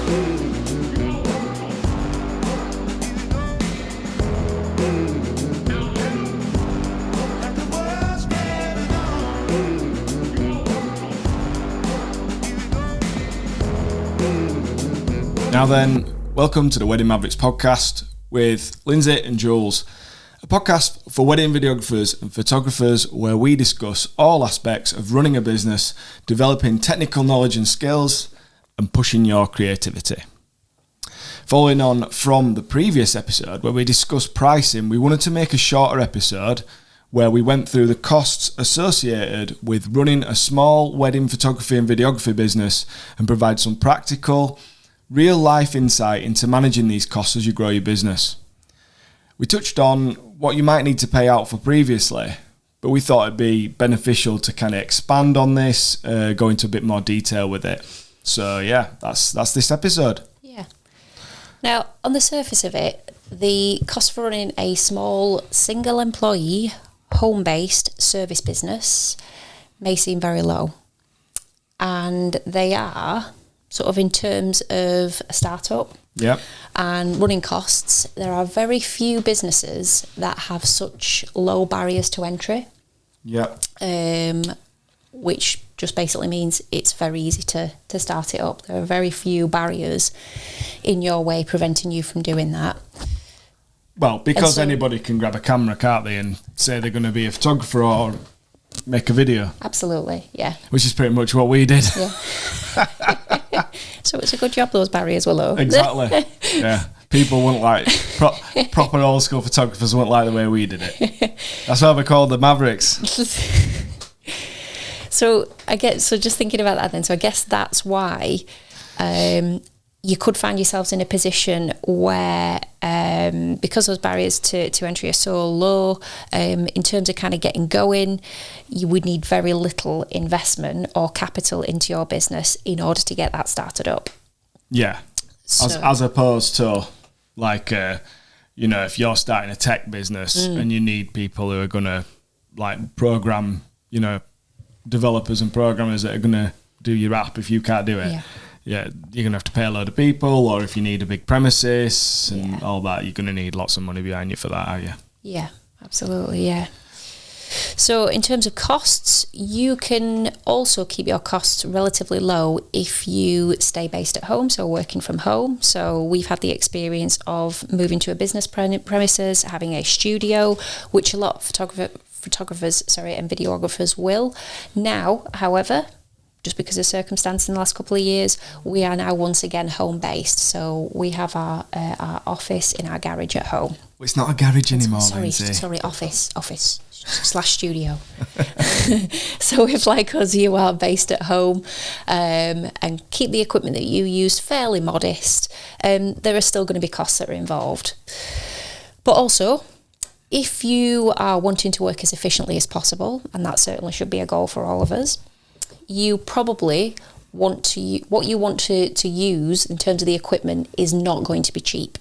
Now then, welcome to the Wedding Mavericks podcast with Lindsay and Jules, a podcast for wedding videographers and photographers where we discuss all aspects of running a business, developing technical knowledge and skills, and pushing your creativity. Following on from the previous episode where we discussed pricing, we wanted to make a shorter episode where we went through the costs associated with running a small wedding photography and videography business and provide some practical, real-life insight into managing these costs as you grow your business. We touched on what you might need to pay out for previously, but we thought it'd be beneficial to kind of expand on this, go into a bit more detail with it. So yeah, that's this episode. Yeah. Now, on the surface of it, the cost for running a small single-employee, home-based service business may seem very low. And they are, sort of in terms of a startup and running costs, there are very few businesses that have such low barriers to entry. Which just basically means it's very easy to start it up. There are very few barriers in your way preventing you from doing that. Well, because anybody can grab a camera, can't they, and say they're going to be a photographer or make a video. Absolutely, yeah. Which is pretty much what we did. Yeah. So it's a good job those barriers were low. Exactly. Yeah. People wouldn't like, proper old school photographers wouldn't like the way we did it. That's why we're called the Mavericks. So just thinking about that then, so I guess that's why you could find yourselves in a position where, because those barriers to entry are so low, in terms of kind of getting going, you would need very little investment or capital into your business in order to get that started up. Yeah. So, as opposed to like, if you're starting a tech business and you need people who are going to like program, developers and programmers that are going to do your app if you can't do it. Yeah, you're going to have to pay a load of people, or if you need a big premises and all that, you're going to need lots of money behind you for that, are you? Yeah, absolutely, yeah. So in terms of costs, you can also keep your costs relatively low if you stay based at home, so working from home. So we've had the experience of moving to a business premises, having a studio, which a lot of photographers and videographers will. Now, however, just because of circumstance in the last couple of years, we are now once again home-based. So we have our office in our garage at home. Well, it's not a garage anymore, Sorry, office/studio. So if, like us, you are based at home and keep the equipment that you use fairly modest, there are still going to be costs that are involved. But also, if you are wanting to work as efficiently as possible, and that certainly should be a goal for all of us, you probably what you want to use in terms of the equipment is not going to be cheap.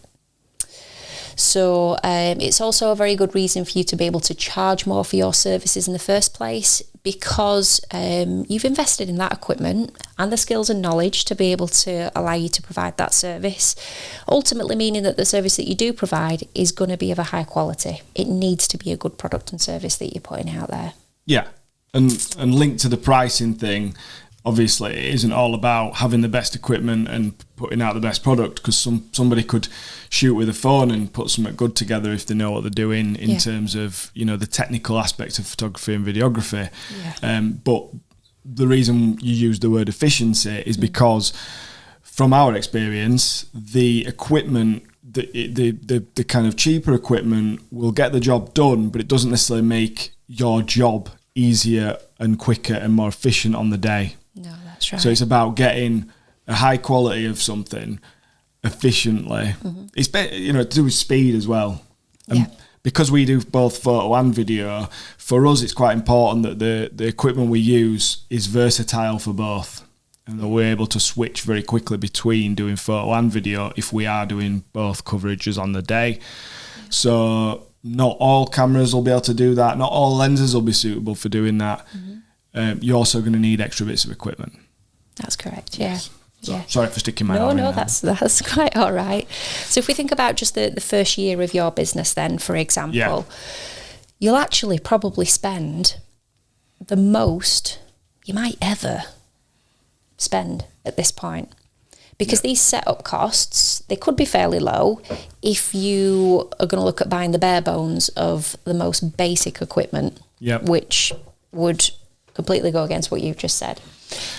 So it's also a very good reason for you to be able to charge more for your services in the first place, because you've invested in that equipment and the skills and knowledge to be able to allow you to provide that service, ultimately meaning that the service that you do provide is going to be of a high quality. It needs to be a good product and service that you're putting out there. Yeah. And linked to the pricing thing, obviously it isn't all about having the best equipment and putting out the best product, because somebody could shoot with a phone and put something good together if they know what they're doing in terms of the technical aspects of photography and videography. But the reason you use the word efficiency is because from our experience, the equipment, the kind of cheaper equipment will get the job done, but it doesn't necessarily make your job easier and quicker and more efficient on the day. No, that's right. So it's about getting a high quality of something efficiently. It's to do with speed as well. And because we do both photo and video, for us it's quite important that the equipment we use is versatile for both, and that we're able to switch very quickly between doing photo and video if we are doing both coverages on the day. So not all cameras will be able to do that. Not all lenses will be suitable for doing that. You're also going to need extra bits of equipment. That's correct, yeah. So, Yeah. sorry for sticking my arm in No, there. that's quite all right. So if we think about just the first year of your business then, for example, you'll actually probably spend the most you might ever spend at this point. Because these setup costs, they could be fairly low if you are going to look at buying the bare bones of the most basic equipment, which would completely go against what you've just said.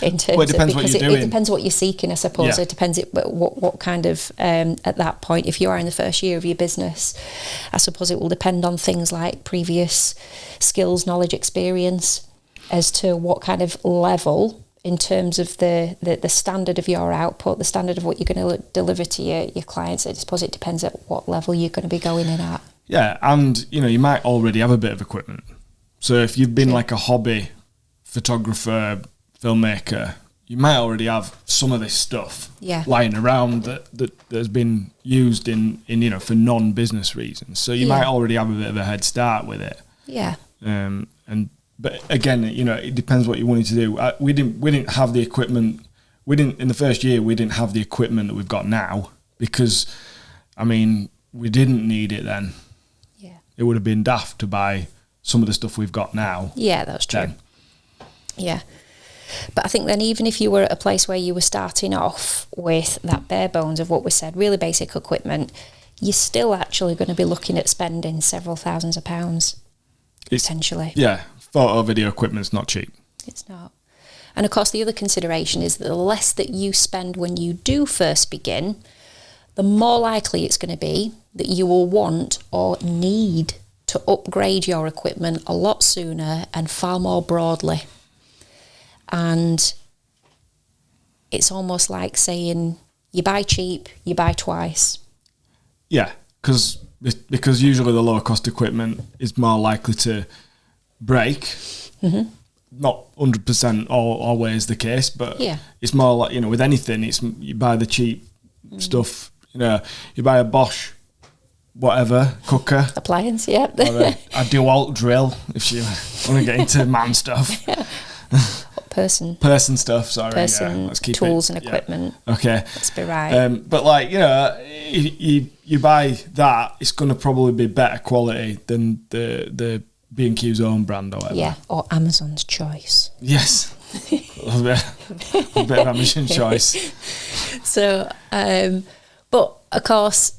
In terms it depends what you're doing. It depends what you're seeking, I suppose. Yeah. It depends what kind of, at that point, if you are in the first year of your business, I suppose it will depend on things like previous skills, knowledge, experience, as to what kind of level in terms of the standard of your output, the standard of what you're going to deliver to your clients. I suppose it depends at what level you're going to be going in at. Yeah, and you might already have a bit of equipment. So if you've been like a hobby photographer, filmmaker, you might already have some of this stuff lying around that has been used in for non-business reasons. So you might already have a bit of a head start with it. Yeah. But again, it depends what you wanted to do. We didn't have the equipment. In the first year, we didn't have the equipment that we've got now because, we didn't need it then. Yeah. It would have been daft to buy some of the stuff we've got now. Yeah, that's true. Yeah. But I think then even if you were at a place where you were starting off with that bare bones of what we said, really basic equipment, you're still actually going to be looking at spending several thousands of pounds, potentially. Yeah. Photo video equipment's not cheap. It's not. And of course the other consideration is that the less that you spend when you do first begin, the more likely it's going to be that you will want or need to upgrade your equipment a lot sooner and far more broadly. And it's almost like saying you buy cheap, you buy twice. Yeah, because usually the lower cost equipment is more likely to break. Mm-hmm. Not 100% always the case, but it's more like, with anything, it's you buy the cheap stuff, you buy a Bosch whatever cooker appliance, or a DeWalt drill if you want to get into man stuff. Person stuff, sorry. Let's keep tools and equipment. Okay. Let's be right. But you buy that, it's going to probably be better quality than the B&Q's own brand or whatever. Yeah, or Amazon's choice. Yes. a bit of Amazon's choice. So, but of course,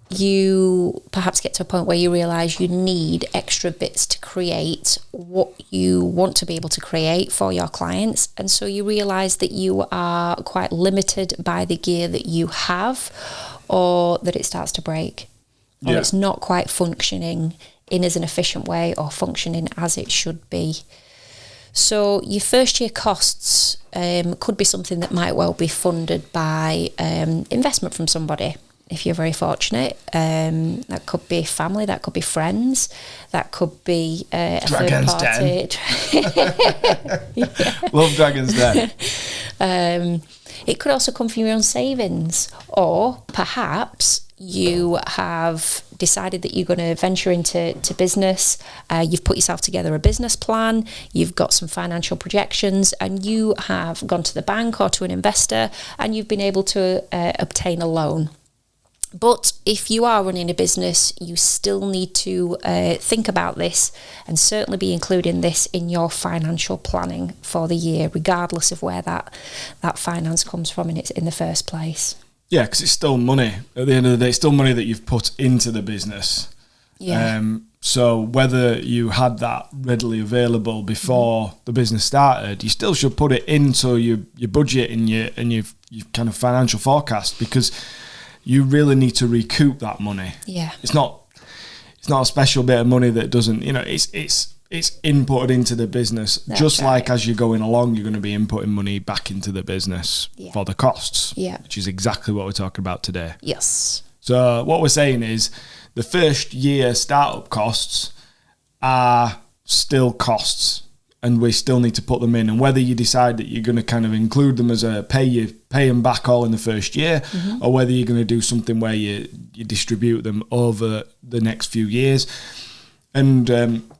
you perhaps get to a point where you realise you need extra bits to create what you want to be able to create for your clients. And so you realise that you are quite limited by the gear that you have, or that it starts to break, or it's not quite functioning in as an efficient way or functioning as it should be. So your first year costs could be something that might well be funded by investment from somebody, if you're very fortunate. That could be family, that could be friends, that could be a Dragon's third party. Love Dragon's Den. It could also come from your own savings, or perhaps you have decided that you're going to venture into business, you've put yourself together a business plan, you've got some financial projections, and you have gone to the bank or to an investor and you've been able to obtain a loan. But if you are running a business, you still need to think about this and certainly be including this in your financial planning for the year, regardless of where that finance comes from in the first place. Yeah, because it's still money. At the end of the day, it's still money that you've put into the business. Yeah. So whether you had that readily available before the business started, you still should put it into your budget and your kind of financial forecast, because you really need to recoup that money. Yeah. It's not a special bit of money that doesn't, it's inputted into the business. That's just right. like as you're going along, you're going to be inputting money back into the business for the costs, which is exactly what we're talking about today. Yes. So what we're saying is the first year startup costs are still costs, and we still need to put them in. And whether you decide that you're going to kind of include them as a pay them back all in the first year, or whether you're going to do something where you distribute them over the next few years. And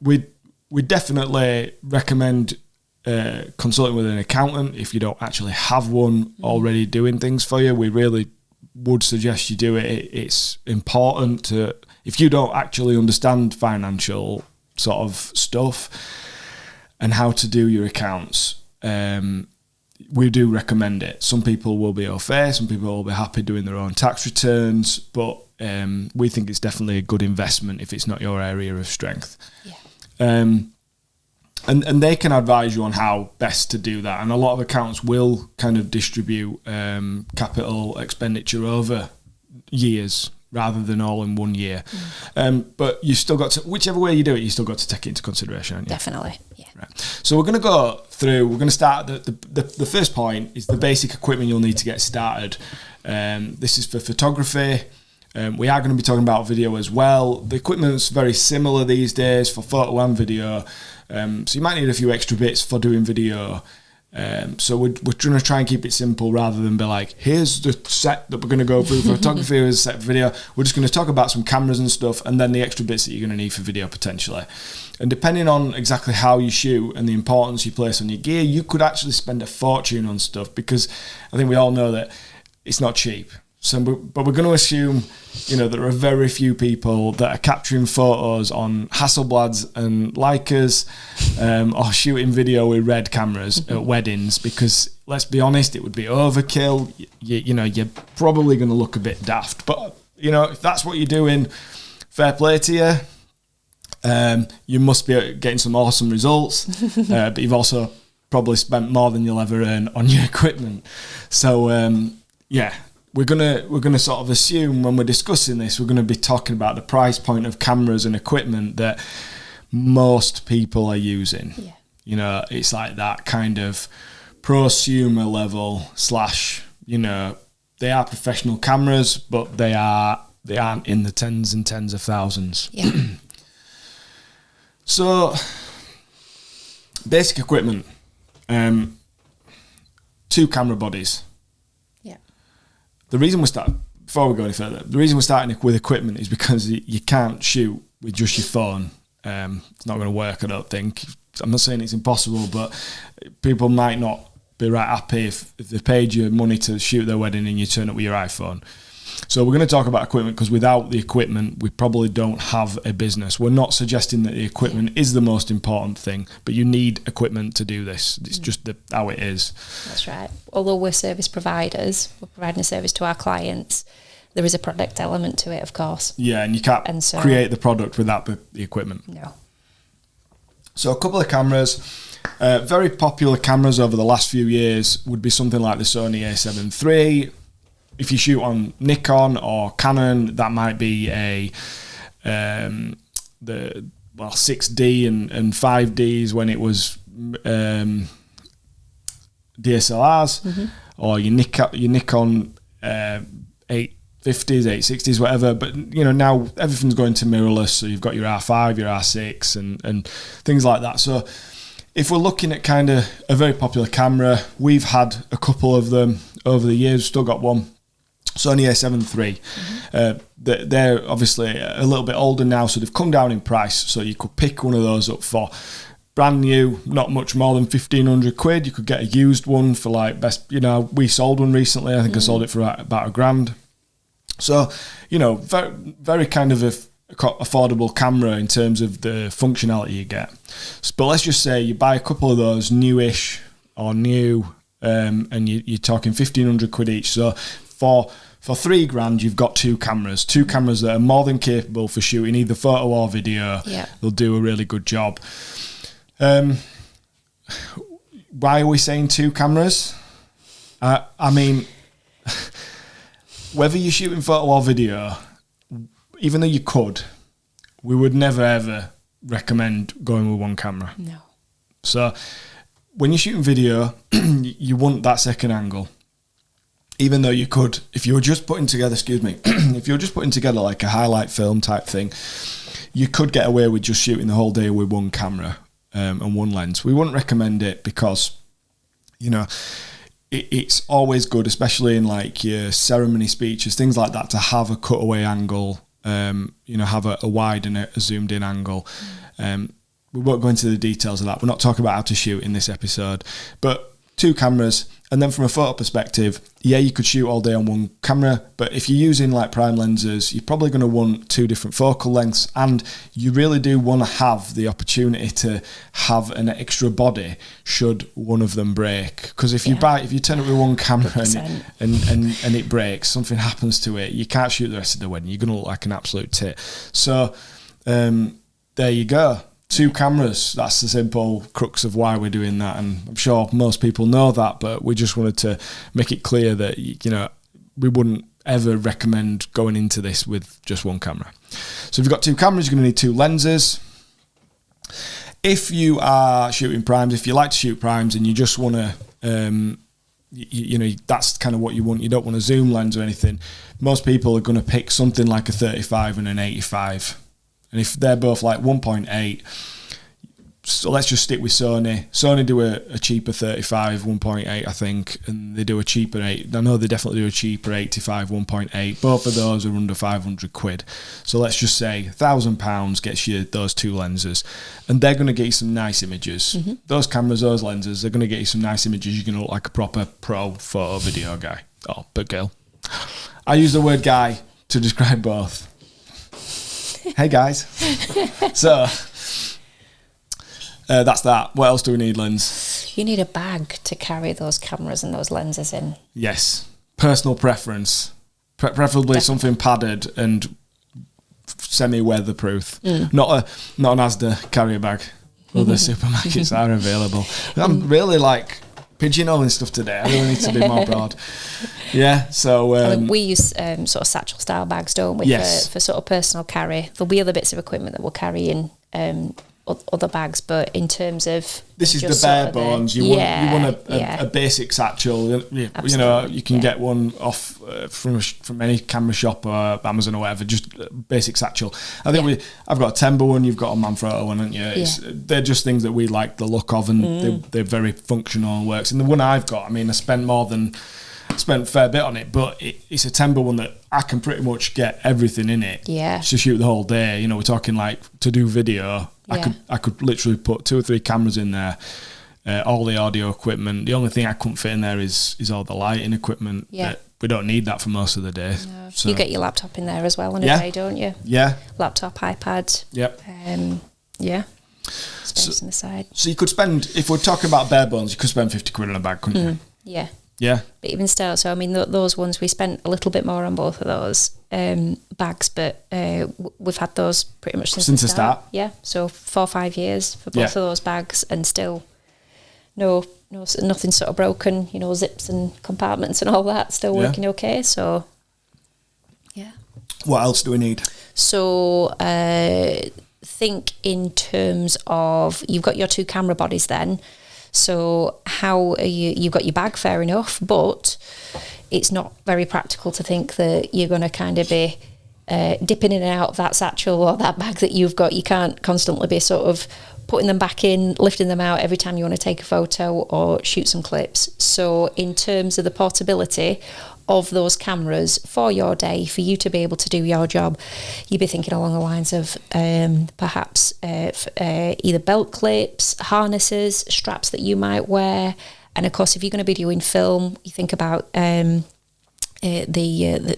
we definitely recommend consulting with an accountant if you don't actually have one already doing things for you. We really would suggest you do it. It's important to, if you don't actually understand financial sort of stuff and how to do your accounts, we do recommend it. Some people will be au fait, some people will be happy doing their own tax returns, but we think it's definitely a good investment if it's not your area of strength. Yeah. And they can advise you on how best to do that. And a lot of accountants will kind of distribute capital expenditure over years rather than all in 1 year. But you still got to, whichever way you do it, you still got to take it into consideration, haven't you? Definitely, yeah. Right. So we're going to go through, we're going to start, the first point is the basic equipment you'll need to get started. This is for photography. We are going to be talking about video as well. The equipment's very similar these days for photo and video. So you might need a few extra bits for doing video. So we're going to try and keep it simple rather than be like, here's the set that we're going to go through for photography, here's a set for video. We're just going to talk about some cameras and stuff, and then the extra bits that you're going to need for video potentially. And depending on exactly how you shoot and the importance you place on your gear, you could actually spend a fortune on stuff, because I think we all know that it's not cheap. So, but we're going to assume, there are very few people that are capturing photos on Hasselblads and Leicas, or shooting video with Red cameras at weddings, because let's be honest, it would be overkill. You're probably going to look a bit daft. But if that's what you're doing, fair play to you. You must be getting some awesome results, but you've also probably spent more than you'll ever earn on your equipment. So yeah. We're gonna sort of assume when we're discussing this, we're going to be talking about the price point of cameras and equipment that most people are using. Yeah. It's like that kind of prosumer level / they are professional cameras, but they aren't in the tens and tens of thousands. Yeah. So basic equipment, 2 camera bodies. The reason before we go any further, the reason we're starting with equipment is because you can't shoot with just your phone. It's not going to work, I don't think. I'm not saying it's impossible, but people might not be right happy if they paid you money to shoot their wedding and you turn up with your iPhone. So we're going to talk about equipment, because without the equipment, we probably don't have a business. We're not suggesting that the equipment is the most important thing, but you need equipment to do this. It's just how it is. That's right. Although we're service providers, we're providing a service to our clients, there is a product element to it, of course. Yeah, and you can't create the product without the equipment. No. So a couple of cameras. Very popular cameras over the last few years would be something like the Sony A7 III. If you shoot on Nikon or Canon, that might be the 6D and 5Ds when it was DSLRs, or your Nikon 850s, 860s, whatever. But now everything's going to mirrorless, so you've got your R5, your R6, and things like that. So if we're looking at kind of a very popular camera, we've had a couple of them over the years. Still got one. Sony A7 III. They're obviously a little bit older now, so they've come down in price. So you could pick one of those up for brand new, not much more than 1,500 quid. You could get a used one for like we sold one recently. I think I sold it for about £1,000. So, very, very kind of a affordable camera in terms of the functionality you get. But let's just say you buy a couple of those newish or new, and you're talking 1,500 quid each. So for £3,000, you've got 2 cameras that are more than capable for shooting either photo or video. Yeah. They'll do a really good job. Why are we saying 2 cameras? I mean, whether you're shooting photo or video, even though you could, we would never ever recommend going with 1 camera. No. So when you're shooting video, you want that second angle. Even though you could, if you were just putting together, if you were just putting together like a highlight film type thing, you could get away with just shooting the whole day with 1 camera and 1 lens. We wouldn't recommend it because, it's always good, especially in like your ceremony speeches, things like that, to have a cutaway angle, have a wide and a zoomed in angle. we won't go into the details of that. We're not talking about how to shoot in this episode, but 2 cameras. And then from a photo perspective, yeah, you could shoot all day on one camera, but if you're using like prime lenses, you're probably going to want 2 different focal lengths, and you really do want to have the opportunity to have an extra body should one of them break. Because if you turn it with one camera and it breaks, something happens to it, you can't shoot the rest of the wedding. You're going to look like an absolute tit. So there you go. 2 cameras, that's the simple crux of why we're doing that, and I'm sure most people know that, but we just wanted to make it clear that, you know, we wouldn't ever recommend going into this with just one camera. So if you've got 2 cameras, you're going to need 2 lenses. If you are shooting primes, if you like to shoot primes and you just want to, you know, that's kind of what you want, you don't want a zoom lens or anything, most people are going to pick something like a 35 and an 85. And if they're both like 1.8, so let's just stick with Sony. Sony do a cheaper 35, 1.8, I think, and they do a cheaper 8. I know they definitely do a cheaper 85, 1.8. Both of those are under 500 quid. So let's just say £1,000 gets you those 2 lenses, and they're going to get you some nice images. Mm-hmm. Those cameras, those lenses, they're going to get you some nice images. You're going to look like a proper pro photo video guy. Oh, but girl. I use the word guy to describe both. Hey guys. So that's that. What else do we need, Linz? You need a bag to carry those cameras and those lenses in. Yes. Personal preference. Preferably something padded and semi-weatherproof. Not an Asda carrier bag. Other supermarkets are available. I'm really like pigeonholing stuff today. I really need to be more broad. Yeah, so we use sort of satchel style bags, don't we? Yes. For sort of personal carry. There'll be other bits of equipment that we'll carry in other bags, but in terms of this is the bare bones. You want a basic satchel. You know, you can get one off from any camera shop or Amazon or whatever. Just a basic satchel. I think I've got a Timber one. You've got a Manfrotto one, haven't you? They're just things that we like the look of, and they're very functional and works. And the one I've got, I mean, I spent a fair bit on it, but it's a Timber one that I can pretty much get everything in it. Yeah. To shoot the whole day. You know, we're talking like to do video. Yeah. I could literally put 2 or 3 cameras in there, all the audio equipment. The only thing I couldn't fit in there is all the lighting equipment. Yeah. We don't need that for most of the day. No. So. You get your laptop in there as well on a day, don't you? Yeah. Laptop, iPad. Yep. Yeah. Space on the side. So you could spend, if we're talking about bare bones, you could spend 50 quid on a bag, couldn't you? Yeah. Yeah. But even still, so I mean, those ones, we spent a little bit more on both of those bags, but we've had those pretty much since the start. Yeah, so 4 or 5 years for both of those bags, and still nothing sort of broken, you know, zips and compartments and all that, still working okay, so yeah. What else do we need? So think in terms of, you've got your 2 camera bodies then. So how are you've got your bag, fair enough, but it's not very practical to think that you're going to kind of be dipping in and out of that satchel or that bag that you've got. You can't constantly be sort of putting them back in, lifting them out every time you want to take a photo or shoot some clips. So in terms of the portability of those cameras for your day, for you to be able to do your job, you'd be thinking along the lines of perhaps either belt clips, harnesses, straps that you might wear. And of course, if you're going to be doing film, you think about the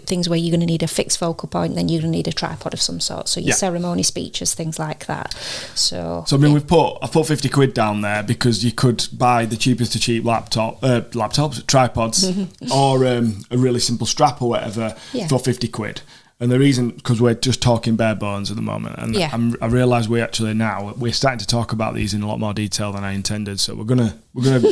things where you're going to need a fixed focal point, then you're going to need a tripod of some sort. So your ceremony speeches, things like that. So I mean, I've put 50 quid down there because you could buy the cheapest of cheap laptops, tripods, or a really simple strap or whatever for 50 quid. And the reason, because we're just talking bare bones at the moment, and I realise we're starting to talk about these in a lot more detail than I intended. So we're gonna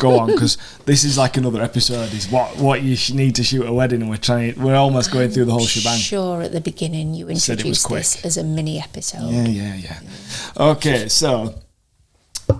go on, because this is like another episode. Is what you need to shoot a wedding, and we're almost going through the whole shebang. Sure, at the beginning you introduced this as a mini episode. Yeah. Okay, so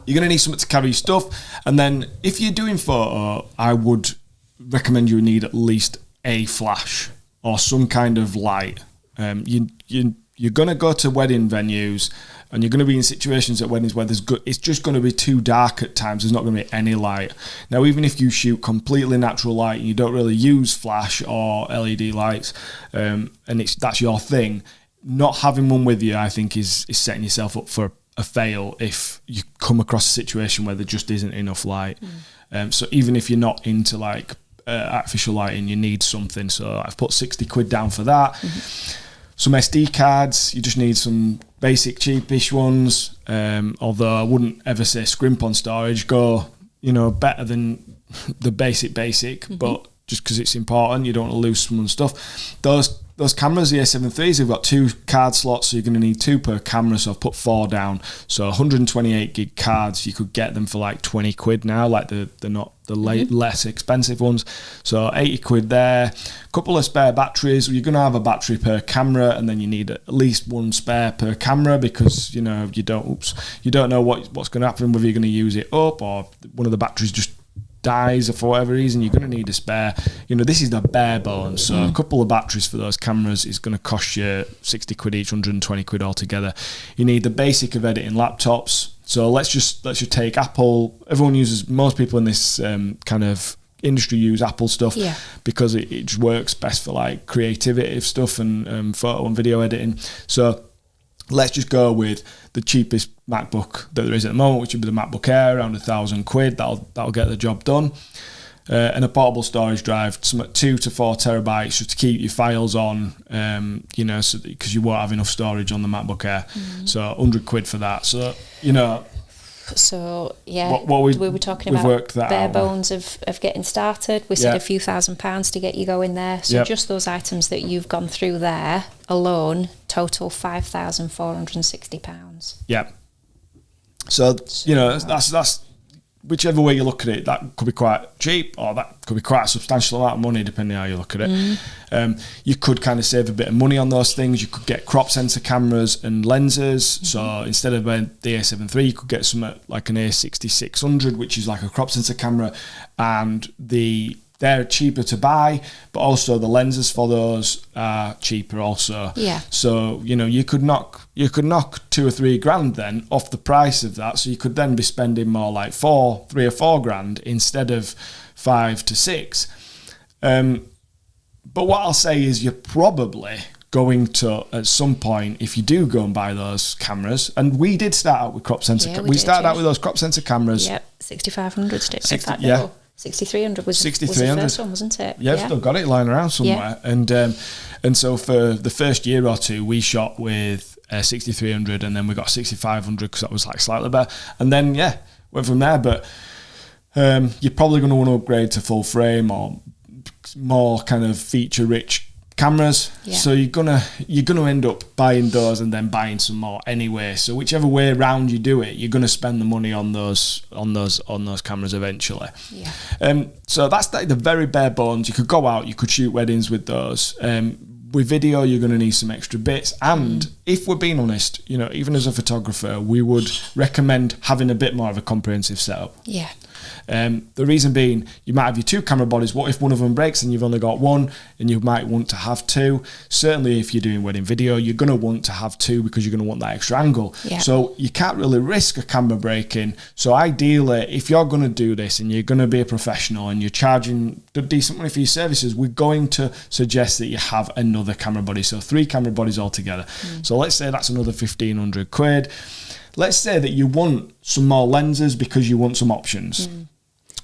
you're gonna need something to carry your stuff, and then if you're doing photo, I would recommend you need at least a flash or some kind of light. You're going to go to wedding venues, and you're going to be in situations at weddings where it's just going to be too dark at times. There's not going to be any light. Now, even if you shoot completely natural light and you don't really use flash or LED lights, and that's your thing, not having one with you, I think, is setting yourself up for a fail if you come across a situation where there just isn't enough light. So even if you're not into like artificial lighting, you need something. So I've put 60 quid down for that. Some SD cards, you just need some basic cheapish ones. Although I wouldn't ever say scrimp on storage. Go, better than the basic, but just because it's important, you don't want to lose someone's stuff. Those cameras, the A7 they've got 2 card slots, so you're going to need 2 per camera, so I've put 4 down. So 128 gig cards, you could get them for like 20 quid now, like they're not the less expensive ones. So 80 quid there. A couple of spare batteries. You're going to have a battery per camera, and then you need at least 1 spare per camera because, you don't know what's going to happen, whether you're going to use it up or one of the batteries just dies or for whatever reason. You're going to need a spare. This is the bare bones. So a couple of batteries for those cameras is going to cost you 60 quid each, 120 quid altogether. You need the basic of editing laptops. So let's just take Apple. Most people in this kind of industry use Apple stuff because it just works best for like creative stuff and photo and video editing. So let's just go with the cheapest MacBook that there is at the moment, which would be the MacBook Air, around 1,000 quid. That'll get the job done. And a portable storage drive, some 2 to 4 terabytes, just to keep your files on, because you won't have enough storage on the MacBook Air. So 100 quid for that. So, So yeah, we were talking about bare out. Bones of getting started. We said a few £1,000s to get you going there. So just those items that you've gone through there alone total £5,460. Yeah. So that's whichever way you look at it, that could be quite cheap or that could be quite a substantial amount of money depending on how you look at it. You could kind of save a bit of money on those things. You could get crop sensor cameras and lenses. So instead of the A7 III, you could get something like an A6600, which is like a crop sensor camera, and they're cheaper to buy, but also the lenses for those are cheaper also. Yeah. So, you could knock 2 or 3 grand then off the price of that. So you could then be spending more like 3 or 4 grand instead of 5 to 6. But what I'll say is you're probably going to, at some point, if you do go and buy those cameras, and we did start out with crop sensor. We started out with those crop sensor cameras. Yep, 6500 stick. 6300 was the first one, wasn't it? Yeah, I've still got it lying around somewhere. Yeah. And so for the first year or two, we shot with 6300, and then we got 6500 because that was like slightly better. And then went from there. But you're probably going to want to upgrade to full frame or more kind of feature rich cameras. Yeah. So you're gonna end up buying those and then buying some more anyway. So whichever way around you do it, you're gonna spend the money on those cameras eventually. Yeah. So that's like the very bare bones. You could go out, you could shoot weddings with those. With video, you're going to need some extra bits. And if we're being honest, even as a photographer, we would recommend having a bit more of a comprehensive setup. Yeah. The reason being, you might have your 2 camera bodies. What if one of them breaks and you've only got 1, and you might want to have 2? Certainly if you're doing wedding video, you're going to want to have 2 because you're going to want that extra angle. Yeah. So you can't really risk a camera breaking. So ideally, if you're going to do this and you're going to be a professional and you're charging decent money for your services, we're going to suggest that you have another camera body. So 3 camera bodies altogether. So let's say that's another 1,500 quid. Let's say that you want some more lenses because you want some options.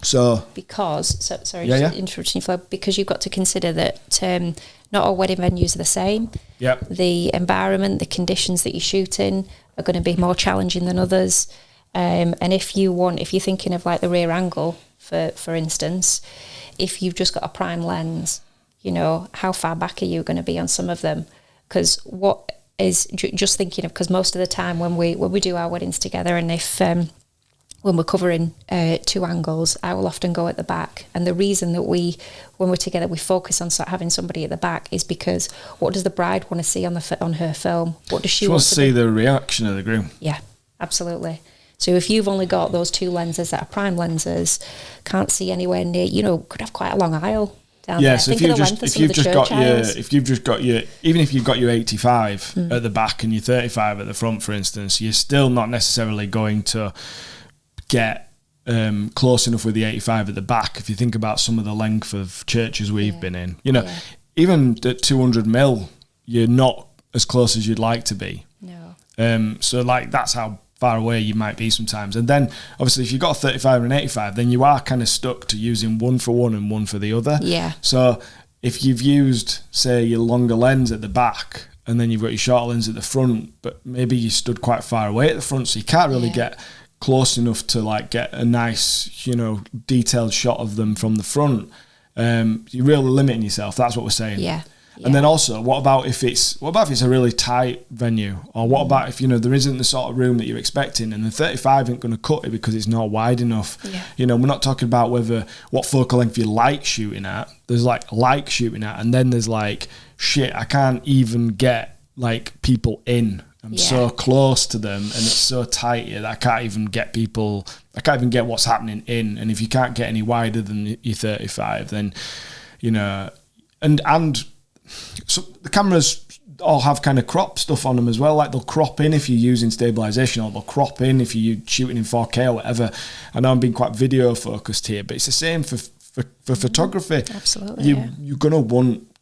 Sorry, interrupting you, Flo, because you've got to consider that not all wedding venues are the same. Yep. The environment, the conditions that you shoot in are going to be more challenging than others. And if you're thinking of like the rear angle, for instance, if you've just got a prime lens, how far back are you going to be on some of them? Because what is just thinking of, because most of the time when we do our weddings together, and if when we're covering 2 angles, I will often go at the back. And the reason that when we're together, we focus on having somebody at the back is because what does the bride want to see on her film? What does she want to see? The reaction of the groom. Yeah, absolutely. So if you've only got those 2 lenses that are prime lenses, can't see anywhere near, could have quite a long aisle down there. So even if you've got your 85 at the back and your 35 at the front, for instance, you're still not necessarily going to get close enough with the 85 at the back. If you think about some of the length of churches we've been in, even at 200mm, you're not as close as you'd like to be. No. So like that's how far away you might be sometimes. And then obviously if you've got a 35 and an 85, then you are kind of stuck to using one for one and one for the other. Yeah. So if you've used, say, your longer lens at the back and then you've got your shorter lens at the front, but maybe you stood quite far away at the front, so you can't really get close enough to like get a nice, detailed shot of them from the front, you're really limiting yourself. That's what we're saying. Yeah. And then also, what about if it's a really tight venue, or what about if there isn't the sort of room that you're expecting, and the 35 isn't going to cut it because it's not wide enough. Yeah. We're not talking about what focal length you like shooting at. There's like shooting at, and then there's like shit. I can't even get like people in. I'm so close to them, and it's so tight here that I can't even get people. I can't even get what's happening in. And if you can't get any wider than your 35, then and so the cameras all have kind of crop stuff on them as well. Like they'll crop in if you're using stabilization, or they'll crop in if you're shooting in 4K or whatever. I know I'm being quite video focused here, but it's the same for photography. Absolutely. You're gonna want,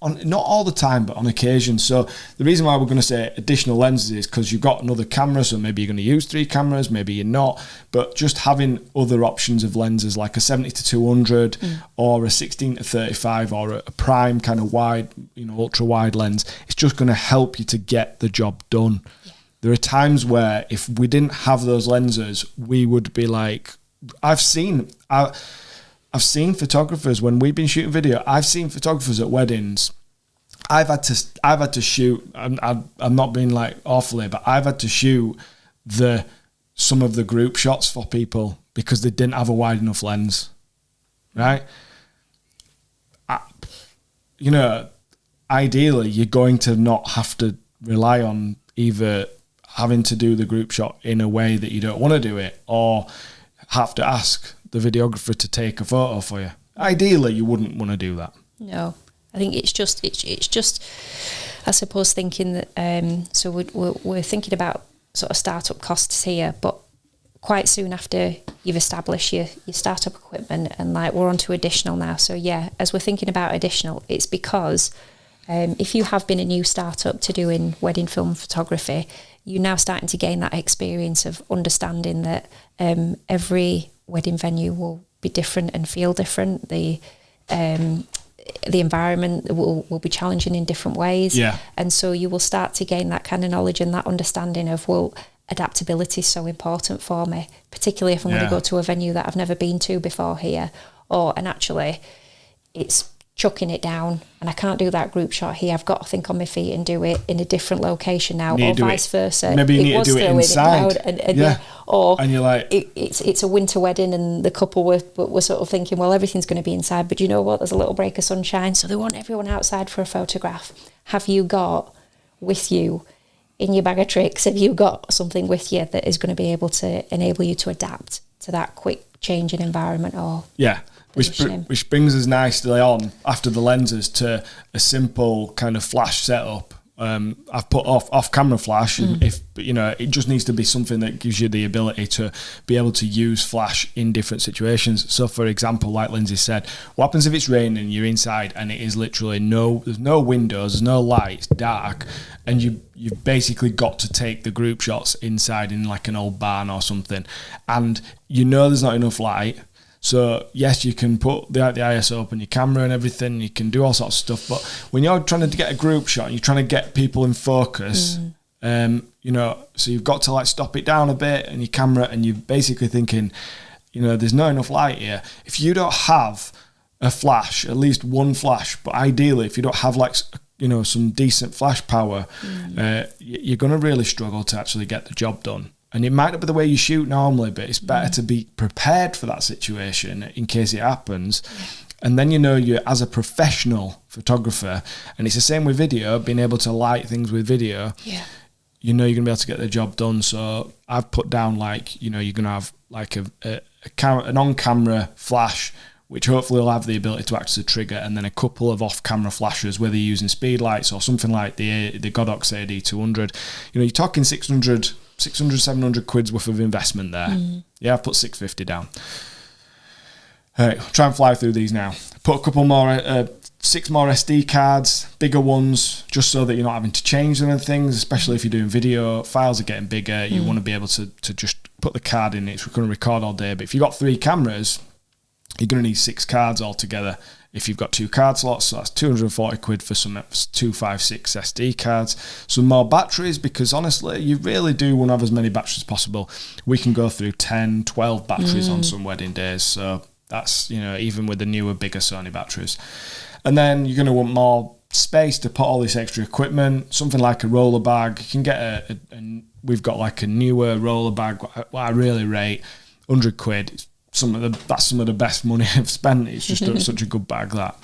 not all the time, but on occasion. So the reason why we're going to say additional lenses is because you've got another camera, so maybe you're going to use 3 cameras, maybe you're not, but just having other options of lenses like a 70-200 or a 16-35 or a prime kind of wide, ultra wide lens, it's just going to help you to get the job done. There are times where if we didn't have those lenses, we would be like, I've seen photographers when we've been shooting video. I've seen photographers at weddings. I've had to shoot. I'm not being like awfully, but I've had to shoot some of the group shots for people because they didn't have a wide enough lens, right? Ideally, you're going to not have to rely on either having to do the group shot in a way that you don't want to do it, or have to ask the videographer to take a photo for you. Ideally, you wouldn't want to do that. No, I think it's just I suppose thinking that so we're thinking about sort of startup costs here, but quite soon after you've established your startup equipment, and like we're on to additional now. So yeah, as we're thinking about additional, it's because if you have been a new startup to doing wedding film photography, you're now starting to gain that experience of understanding that every wedding venue will be different and feel different. The environment will be challenging in different ways. Yeah. And so you will start to gain that kind of knowledge and that understanding of, well, adaptability is so important for me, particularly if I'm going to go to a venue that I've never been to before here, and actually it's chucking it down and I can't do that group shot here. I've got to think on my feet and do it in a different location now, or vice versa. Maybe you need to do it inside. And you're like, it's a winter wedding and the couple were sort of thinking, well, everything's going to be inside, but you know what? There's a little break of sunshine, so they want everyone outside for a photograph. Have you got with you in your bag of tricks? Have you got something with you that is going to be able to enable you to adapt to that quick change in environment? Which brings us nicely on after the lenses to a simple kind of flash setup. I've put off camera flash, it just needs to be something that gives you the ability to be able to use flash in different situations. So for example, like Lindsay said, what happens if it's raining and you're inside and it is literally there's no windows, there's no light, it's dark, and you've basically got to take the group shots inside in like an old barn or something, and there's not enough light. So yes, you can put the ISO up on your camera and everything, you can do all sorts of stuff, but when you're trying to get a group shot and you're trying to get people in focus, so you've got to like stop it down a bit and your camera, and you're basically thinking, there's not enough light here. If you don't have a flash, at least one flash, but ideally if you don't have like some decent flash power, you're going to really struggle to actually get the job done. And it might not be the way you shoot normally, but it's better to be prepared for that situation in case it happens. And then you're as a professional photographer, and it's the same with video, being able to light things with video. Yeah. You're going to be able to get the job done. So I've put down you're going to have like an on-camera flash, which hopefully will have the ability to act as a trigger, and then a couple of off-camera flashes, whether you're using speed lights or something like the Godox AD200. You're talking 600, 700 quid's worth of investment there. Yeah, I've put 650 down. All right, try and fly through these now. Put a couple more 6 more SD cards, bigger ones, just so that you're not having to change them and things, especially if you're doing video. Files are getting bigger. You want to be able to just put the card in. It's going to record all day. But if you've got 3 cameras, you're going to need 6 cards altogether. If you've got 2 card slots, so that's 240 quid for some 256 SD cards. Some more batteries, because honestly, you really do want to have as many batteries as possible. We can go through 10, 12 batteries on some wedding days. So that's, even with the newer, bigger Sony batteries. And then you're going to want more space to put all this extra equipment, something like a roller bag. You can get we've got like a newer roller bag, what I really rate, 100 quid. That's some of the best money I've spent. It's just such a good bag, that.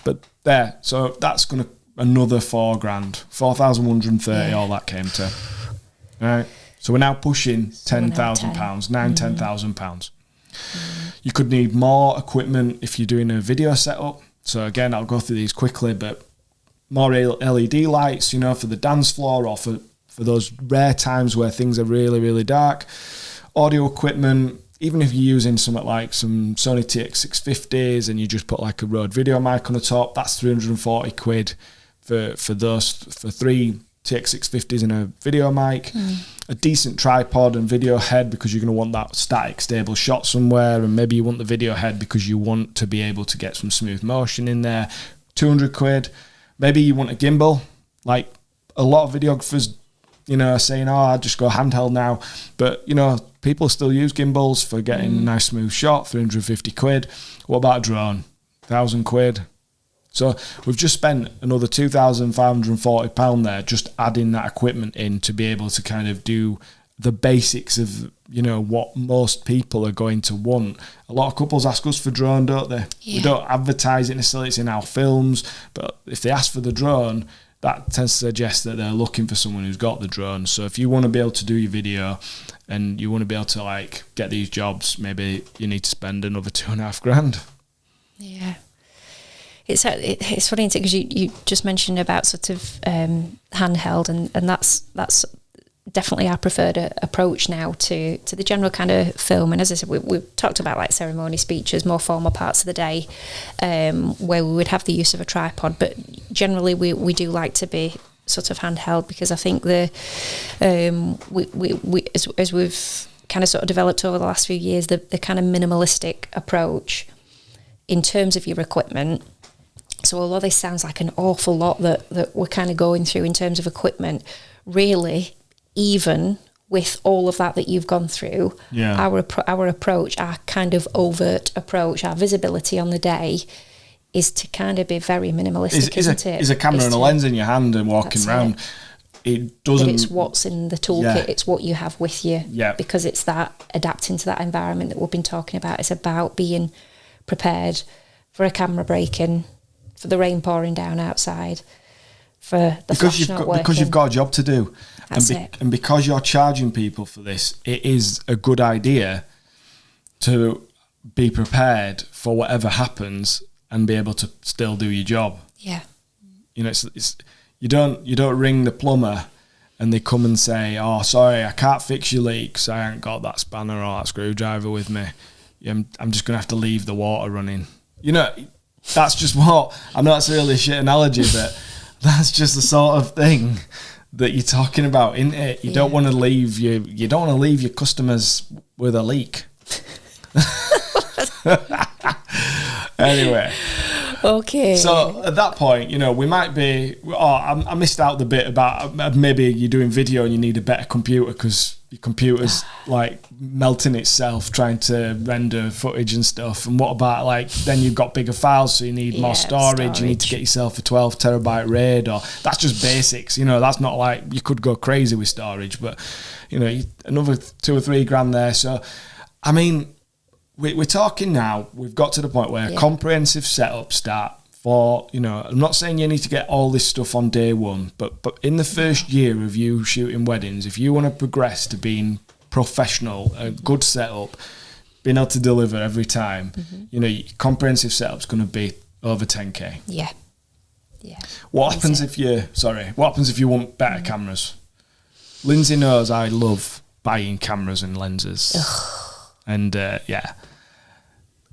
But there, so that's going to another $4,000, 4,130. All that came to. All right, so we're now pushing £10,000, £10,000. You could need more equipment if you're doing a video setup. So again, I'll go through these quickly, but more LED lights, for the dance floor, or for those rare times where things are really, really dark. Audio equipment. Even if you're using something like some Sony TX650s and you just put like a Rode video mic on the top, that's 340 quid for 3 TX650s and a video mic. A decent tripod and video head, because you're going to want that static stable shot somewhere, and maybe you want the video head because you want to be able to get some smooth motion in there. 200 quid. Maybe you want a gimbal. Like a lot of videographers, saying, I just go handheld now. But, people still use gimbals for getting a nice smooth shot, 350 quid. What about a drone? 1,000 quid. So we've just spent another £2,540 there, just adding that equipment in to be able to kind of do the basics of, what most people are going to want. A lot of couples ask us for drone, don't they? Yeah. We don't advertise it necessarily, it's in our films, but if they ask for the drone, that tends to suggest that they're looking for someone who's got the drone. So if you want to be able to do your video and you want to be able to get these jobs, maybe you need to spend another $2,500. Yeah. It's funny because you just mentioned about sort of handheld, and that's definitely our preferred approach now to the general kind of film. And as I said, we've talked about like ceremony speeches, more formal parts of the day, where we would have the use of a tripod, but generally we do like to be sort of handheld, because I think as we've kind of sort of developed over the last few years, the kind of minimalistic approach in terms of your equipment. So although this sounds like an awful lot that we're kind of going through in terms of equipment, really, even with all of that you've gone through, our approach, our kind of overt approach, our visibility on the day is to kind of be very minimalistic, isn't it? Is a camera and a lens in your hand and walking around. It doesn't. But it's what's in the toolkit. It's what you have with you. Yeah. Because it's that adapting to that environment that we've been talking about. It's about being prepared for a camera breaking, for the rain pouring down outside, for the flash not working. Because you've got a job to do. That's it. And because you're charging people for this, it is a good idea to be prepared for whatever happens and be able to still do your job. Yeah. It's you don't ring the plumber and they come and say, "Oh, sorry, I can't fix your leaks. I haven't got that spanner or that screwdriver with me. I'm just gonna have to leave the water running." That's just what, I know it's a really shit analogy, but that's just the sort of thing that you're talking about, isn't it? You don't want to leave your customers with a leak. Anyway. Okay. So at that point, we might be, I missed out the bit about maybe you're doing video and you need a better computer because your computer's like melting itself trying to render footage and stuff. And what about then you've got bigger files, so you need more storage. You need to get yourself a 12 terabyte RAID, or that's just basics. That's not like you could go crazy with storage, but another $2 or $3 grand there. So, I mean, we're talking now, we've got to the point where comprehensive setup start for, I'm not saying you need to get all this stuff on day one, but in the first year of you shooting weddings, if you want to progress to being professional, a good setup, being able to deliver every time, your comprehensive setup's going to be over 10K. Yeah. Yeah. What happens if you want better cameras? Lindsay knows I love buying cameras and lenses. Ugh. And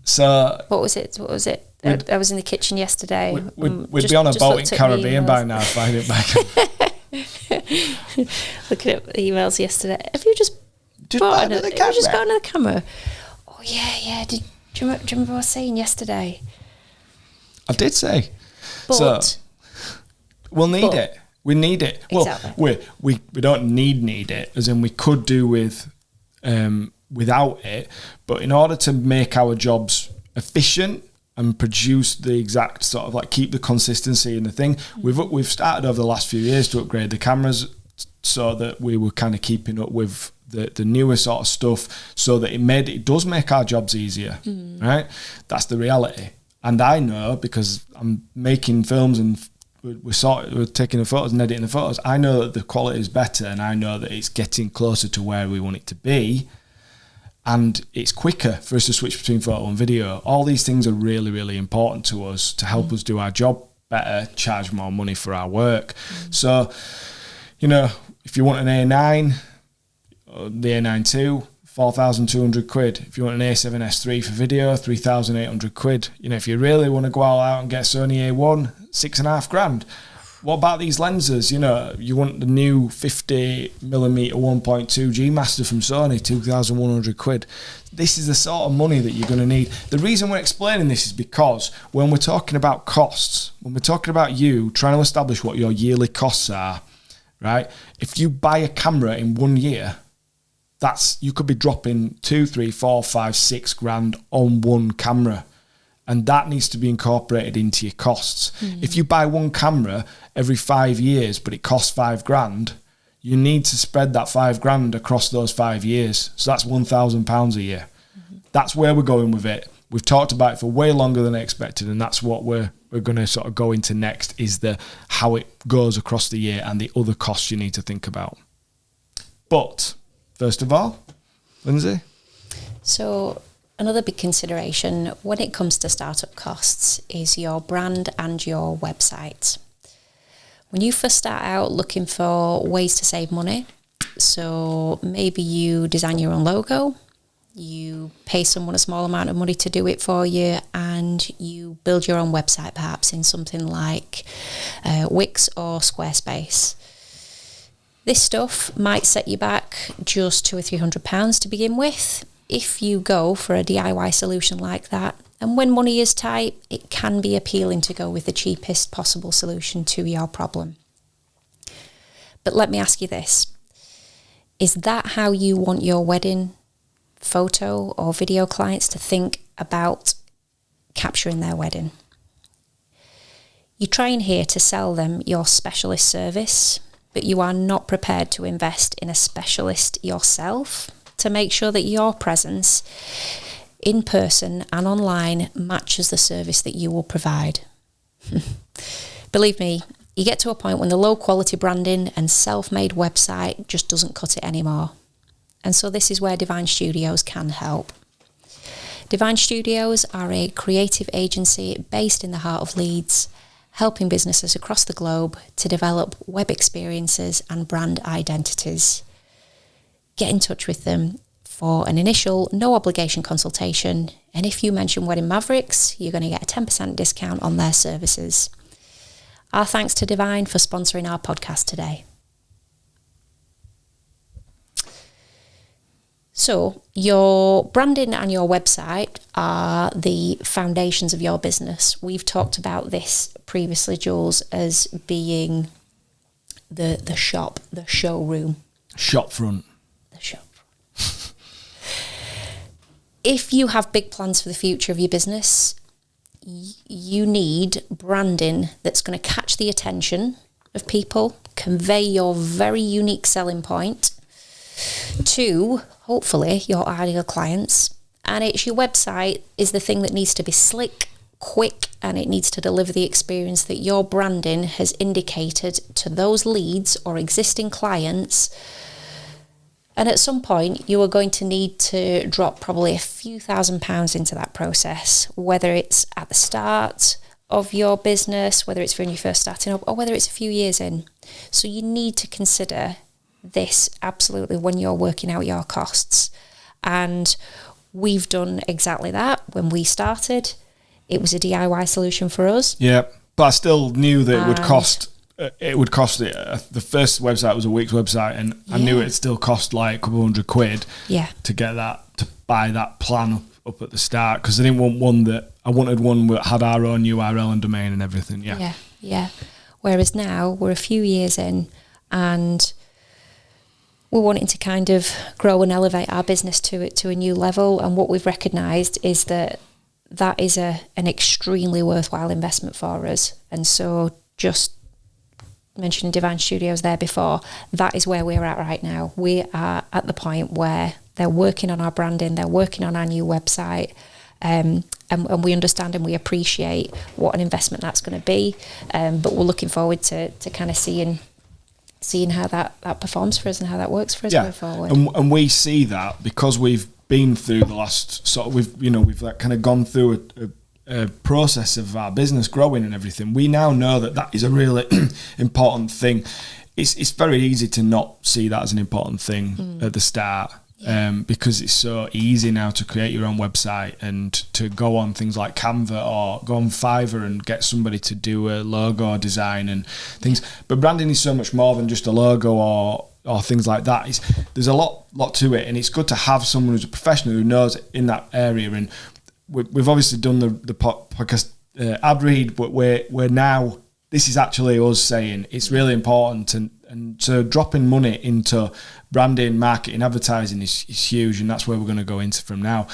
So what was it? I was in the kitchen yesterday. We'd be on a boat in Caribbean by now if I didn't back. Looking at emails yesterday. Have you just got another camera? Oh yeah. Do you remember what I was saying yesterday? I did say. But so we'll need it. We need it. Exactly. Well, we don't need it, as in we could do with without it. But in order to make our jobs efficient and produce the exact sort of like keep the consistency in the thing, we've started over the last few years to upgrade the cameras so that we were kind of keeping up with the newer sort of stuff, so that it does make our jobs easier, right? That's the reality. And I know, because I'm making films and we're taking the photos and editing the photos, I know that the quality is better, and I know that it's getting closer to where we want it to be, and it's quicker for us to switch between photo and video. All these things are really, really important to us to help us do our job better, charge more money for our work. So, if you want an A9, the A9 II, 4,200 quid. If you want an A7S III for video, 3,800 quid. If you really want to go all out and get Sony A1, 6.5 grand. What about these lenses? You want the new 50mm 1.2 G Master from Sony, 2,100 quid. This is the sort of money that you're going to need. The reason we're explaining this is because when we're talking about costs, when we're talking about you trying to establish what your yearly costs are, right? If you buy a camera in 1 year, you could be dropping 2, 3, 4, 5, 6 grand on one camera, and that needs to be incorporated into your costs. If you buy one camera every 5 years, but it costs 5 grand, you need to spread that 5 grand across those 5 years. So that's £1,000 a year. That's where we're going with it. We've talked about it for way longer than I expected, and that's what we're going to sort of go into next, is how it goes across the year and the other costs you need to think about. But first of all, Lindsay? So another big consideration when it comes to startup costs is your brand and your website. When you first start out looking for ways to save money, so maybe you design your own logo, you pay someone a small amount of money to do it for you, and you build your own website perhaps in something like Wix or Squarespace. This stuff might set you back just £200 or £300 to begin with if you go for a DIY solution like that. And when money is tight, it can be appealing to go with the cheapest possible solution to your problem. But let me ask you this. Is that how you want your wedding photo or video clients to think about capturing their wedding? You're trying here to sell them your specialist service, but you are not prepared to invest in a specialist yourself to make sure that your presence in person and online matches the service that you will provide. Believe me, you get to a point when the low quality branding and self-made website just doesn't cut it anymore. And so this is where Divine Studios can help. Divine Studios are a creative agency based in the heart of Leeds, helping businesses across the globe to develop web experiences and brand identities. Get in touch with them for an initial no obligation consultation, and if you mention Wedding Mavericks, you're going to get a 10% discount on their services. Our thanks to Divine for sponsoring our podcast today. So your branding and your website are the foundations of your business. We've talked about this previously, Jules, as being the shop, the showroom. Shop front. The shop front. If you have big plans for the future of your business, you need branding that's going to catch the attention of people, convey your very unique selling point to, hopefully, your ideal clients. And it's your website is the thing that needs to be slick, quick, and it needs to deliver the experience that your branding has indicated to those leads or existing clients. And at some point, you are going to need to drop probably a few £1,000s into that process, whether it's at the start of your business, whether it's when you're first starting up, or whether it's a few years in. So you need to consider this absolutely when you're working out your costs. And we've done exactly that. When we started, it was a DIY solution for us. Yeah, but I still knew that it would cost. The first website was a week's website, and I knew it'd still cost like a couple £100 to get that, to buy that plan up at the start, because I didn't want one that, I wanted one that had our own URL and domain and everything. Yeah. Whereas now we're a few years in, and we're wanting to kind of grow and elevate our business to a new level. And what we've recognised is that is an extremely worthwhile investment for us. And so, just mentioning Divine Studios there before, that is where we're at right now. We are at the point where they're working on our branding, they're working on our new website, and we understand and we appreciate what an investment that's going to be, but we're looking forward to kind of seeing how that performs for us and how that works for us going forward. And we see that because we've been through the last we've like kind of gone through a process of our business growing and everything. We now know that is a really important thing. It's very easy to not see that as an important thing at the start, because it's so easy now to create your own website and to go on things like Canva or go on Fiverr and get somebody to do a logo design and things. But branding is so much more than just a logo or things like that. There's a lot to it, and it's good to have someone who's a professional who knows in that area. And we've obviously done the podcast ad read, but we're now, this is actually us saying it's really important, and so dropping money into branding, marketing, advertising is huge, and that's where we're going to go into from now.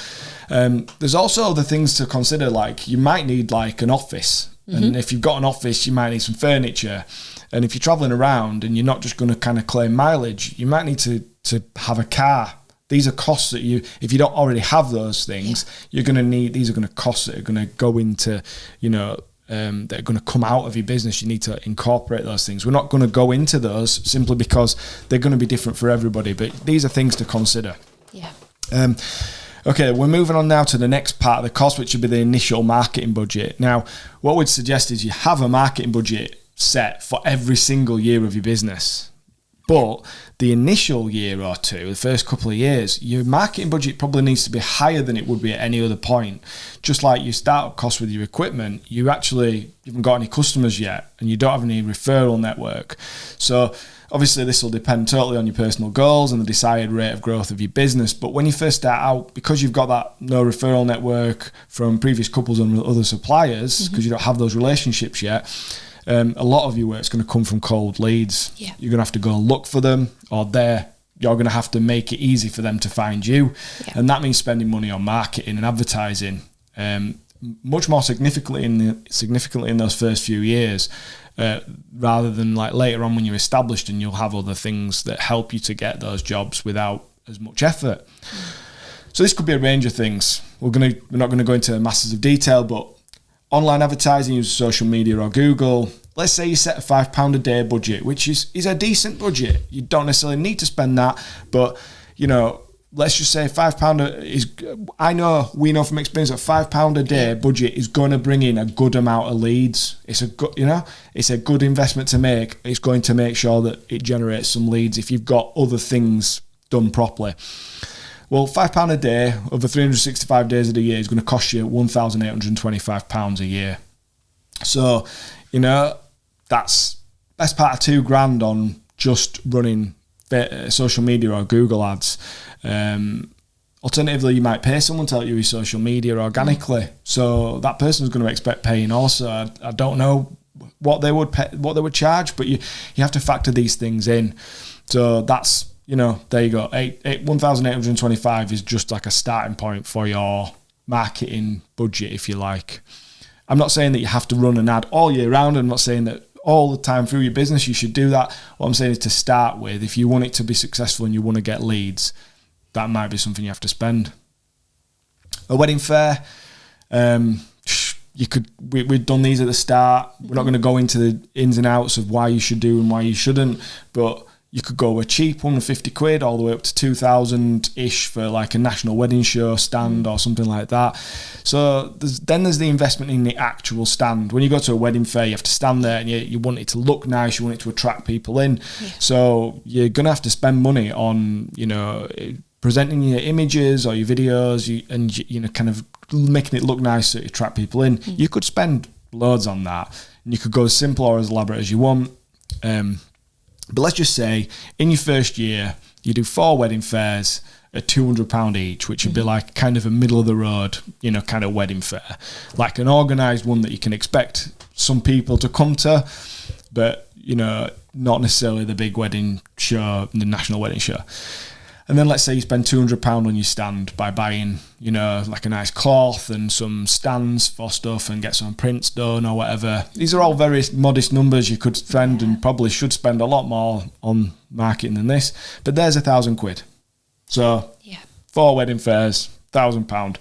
There's also other things to consider, like you might need like an office, and if you've got an office, you might need some furniture, and if you're traveling around and you're not just going to kind of claim mileage, you might need to have a car. These are costs that if you don't already have those things, you're going to need. These are going to costs that are going to go into, that are going to come out of your business. You need to incorporate those things. We're not going to go into those simply because they're going to be different for everybody, but these are things to consider. Yeah. Okay, we're moving on now to the next part of the cost, which would be the initial marketing budget. Now, what we'd suggest is you have a marketing budget set for every single year of your business. But the initial year or two, the first couple of years, your marketing budget probably needs to be higher than it would be at any other point. Just like your startup costs with your equipment, you haven't got any customers yet, and you don't have any referral network. So obviously this will depend totally on your personal goals and the desired rate of growth of your business. But when you first start out, because you've got that no referral network from previous couples and other suppliers, because you don't have those relationships yet, a lot of your work's going to come from cold leads. Yeah. You're going to have to go and look for them, or you're going to have to make it easy for them to find you. Yeah. And that means spending money on marketing and advertising, much more significantly in those first few years, rather than like later on when you're established and you'll have other things that help you to get those jobs without as much effort. So this could be a range of things. We're not going to go into masses of detail, but online advertising, use social media or Google. Let's say you set a £5 a day budget, which is a decent budget. You don't necessarily need to spend that, but let's just say £5 is. We know from experience that £5 a day budget is going to bring in a good amount of leads. It's a good investment to make. It's going to make sure that it generates some leads if you've got other things done properly. Well, £5 a day over 365 days of the year is going to cost you £1,825 a year. So, that's best part of $2,000 on just running social media or Google ads. Alternatively, you might pay someone to help you with social media organically. So that person's going to expect paying also. I don't know what they would charge, but you have to factor these things in. So that's, there you go. 1,825 is just like a starting point for your marketing budget, if you like. I'm not saying that you have to run an ad all year round. I'm not saying that all the time through your business you should do that. What I'm saying is to start with, if you want it to be successful and you want to get leads, that might be something you have to spend. A wedding fair, we've done these at the start. We're not going to go into the ins and outs of why you should do and why you shouldn't, but you could go a cheap £150 all the way up to 2,000-ish for like a national wedding show stand or something like that. So there's the investment in the actual stand. When you go to a wedding fair, you have to stand there and you want it to look nice, you want it to attract people in. Yeah. So you're going to have to spend money on, presenting your images or your videos, kind of making it look nice so you attract people in. You could spend loads on that, and you could go as simple or as elaborate as you want. But let's just say in your first year, you do 4 wedding fairs at £200 each, which would be like kind of a middle of the road, kind of wedding fair, like an organised one that you can expect some people to come to, but not necessarily the big wedding show, the national wedding show. And then let's say you spend £200 on your stand by buying, like a nice cloth and some stands for stuff and get some prints done or whatever. These are all very modest numbers you could spend and probably should spend a lot more on marketing than this. But there's £1,000. So 4 wedding fairs, £1,000.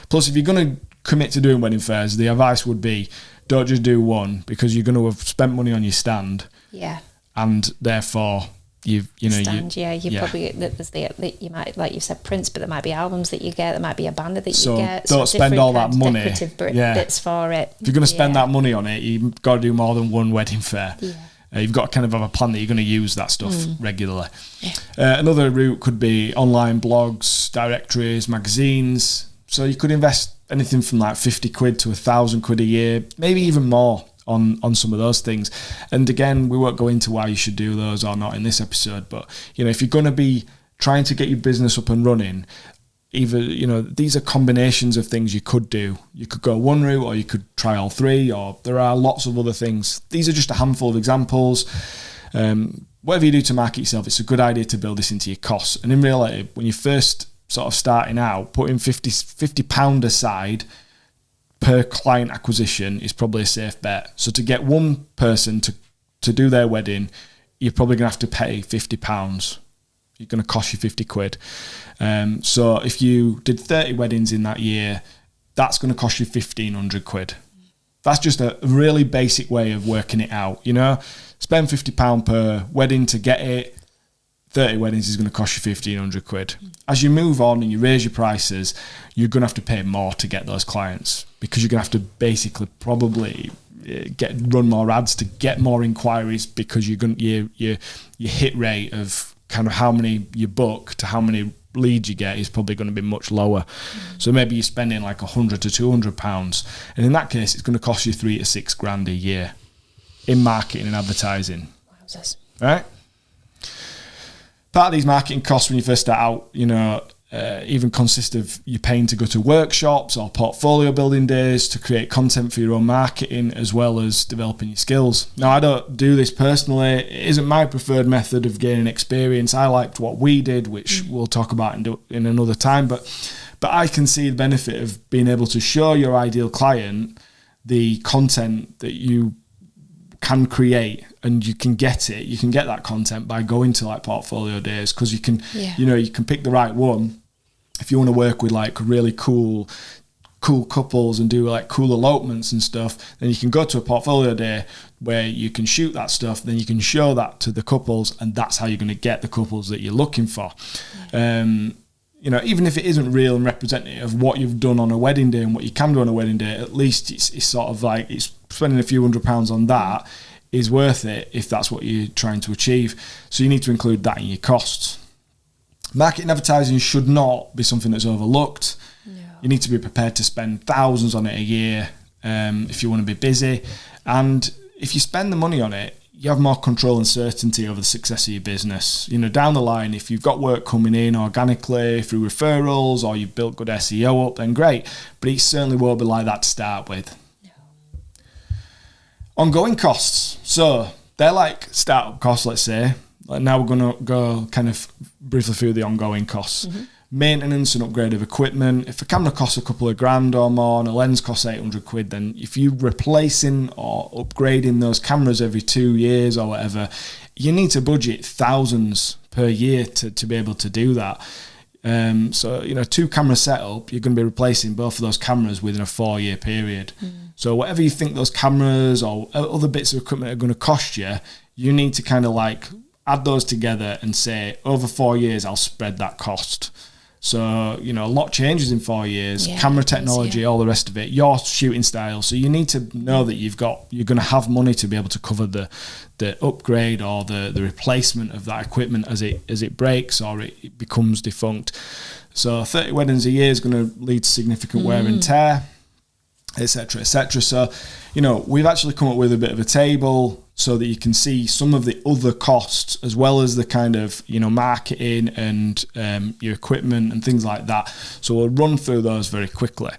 Plus, if you're going to commit to doing wedding fairs, the advice would be don't just do one, because you're going to have spent money on your stand. Yeah. And therefore, you probably, you might, like you said, prints, but there might be albums that you get, there might be a banner that you get. Don't spend all that money. Decorative bits for it. If you're going to spend that money on it, you've got to do more than one wedding fair. Yeah. You've got to kind of have a plan that you're going to use that stuff regularly. Yeah. Another route could be online blogs, directories, magazines. So you could invest anything from like £50 to £1,000 a year, maybe even more on some of those things. And again, we won't go into why you should do those or not in this episode, but if you're going to be trying to get your business up and running, either these are combinations of things you could do. You could go one route, or you could try all 3, or there are lots of other things. These are just a handful of examples. Whatever you do to market yourself, it's a good idea to build this into your costs. And in reality, when you're first sort of starting out, putting £50 aside per client acquisition is probably a safe bet. So to get one person to do their wedding, you're probably going to have to pay £50. You're going to cost you £50. So if you did 30 weddings in that year, that's going to cost you £1,500. That's just a really basic way of working it out. Spend £50 per wedding to get it. 30 weddings is going to cost you £1,500. As you move on and you raise your prices, you're going to have to pay more to get those clients, because you're going to have to basically probably run more ads to get more inquiries, because your hit rate of kind of how many you book to how many leads you get is probably going to be much lower. So maybe you're spending like £100 to £200, and in that case, it's going to cost you £3,000 to £6,000 a year in marketing and advertising. Wowzers. Right? Part of these marketing costs when you first start out, even consist of you paying to go to workshops or portfolio building days to create content for your own marketing, as well as developing your skills. Now, I don't do this personally. It isn't my preferred method of gaining experience. I liked what we did, which we'll talk about in another time. But I can see the benefit of being able to show your ideal client the content that you can create, and you can get that content by going to like portfolio days, because you can you can pick the right one. If you want to work with like really cool couples and do like cool elopements and stuff, then you can go to a portfolio day where you can shoot that stuff, then you can show that to the couples, and that's how you're going to get the couples that you're looking for. Even if it isn't real and representative of what you've done on a wedding day and what you can do on a wedding day, at least it's sort of like it's spending a few £100 on that is worth it if that's what you're trying to achieve. So you need to include that in your costs. Marketing advertising should not be something that's overlooked. No. You need to be prepared to spend thousands on it a year if you want to be busy. And if you spend the money on it, you have more control and certainty over the success of your business. Down the line, if you've got work coming in organically through referrals, or you've built good SEO up, then great. But it certainly won't be like that to start with. No. Ongoing costs. So they're like startup costs, let's say. Like now we're going to go kind of briefly through the ongoing costs. Mm-hmm. Maintenance and upgrade of equipment. If a camera costs a couple of grand or more and a lens costs £800, then if you're replacing or upgrading those cameras every 2 years or whatever, you need to budget thousands per year to be able to do that. So 2 camera setup, you're going to be replacing both of those cameras within a 4-year period. So whatever you think those cameras or other bits of equipment are going to cost you, you need to kind of like add those together and say, over 4 years, I'll spread that cost. So, you know, a lot changes in 4 years. Yeah, Camera technology, all the rest of it, your shooting style. So you need to know that you're going to have money to be able to cover the upgrade or the replacement of that equipment as it breaks or it becomes defunct. So 30 weddings a year is going to lead to significant wear and tear, etc., etc. So, you know, we've actually come up with a bit of a table so that you can see some of the other costs as well as the kind of, you know, marketing and your equipment and things like that. So we'll run through those very quickly.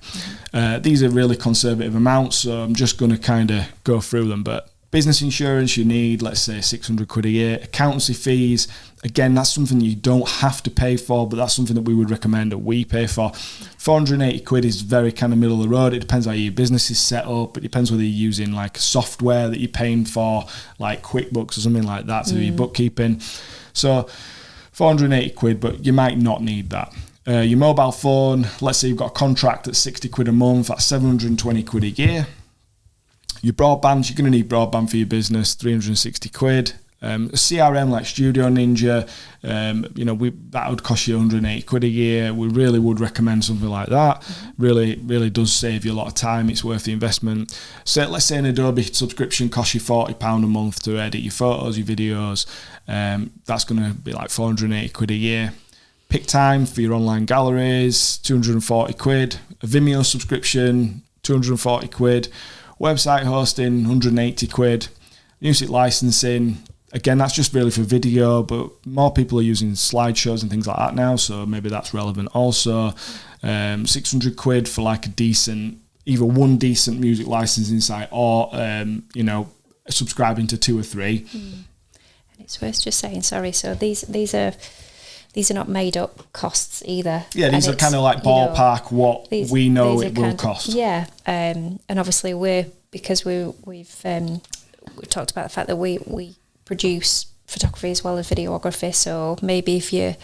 These are really conservative amounts, so I'm just going to kind of go through them. But business insurance, you need, let's say, 600 quid a year. Accountancy fees, again, that's something you don't have to pay for, but that's something that we would recommend that we pay for. 480 quid is very kind of middle of the road. It depends how your business is set up. It depends whether you're using like software that you're paying for, like QuickBooks or something like that to do your bookkeeping. So 480 quid, but you might not need that. Your mobile phone, let's say you've got a contract at 60 quid a month, that's 720 quid a year. Your broadband, you're going to need broadband for your business, 360 quid. A CRM like Studio Ninja, you know, that would cost you 180 quid a year. We really would recommend something like that. Really does save you a lot of time. It's worth the investment. So let's say an Adobe subscription costs you £40 a month to edit your photos, your videos. That's going to be like 480 quid a year. PickTime for your online galleries, 240 quid. A Vimeo subscription, 240 quid. Website hosting, 180 quid. Music licensing, again, that's just really for video, but more people are using slideshows and things like that now, so maybe that's relevant also. 600 quid for like either one decent music licensing site or, you know, subscribing to 2 or 3. And it's worth just saying, sorry, so these are not made up costs either. Yeah, these are kind of like ballpark, you know, what we know it will cost. Yeah, and obviously we've talked about the fact that we produce photography as well as videography. So maybe if you're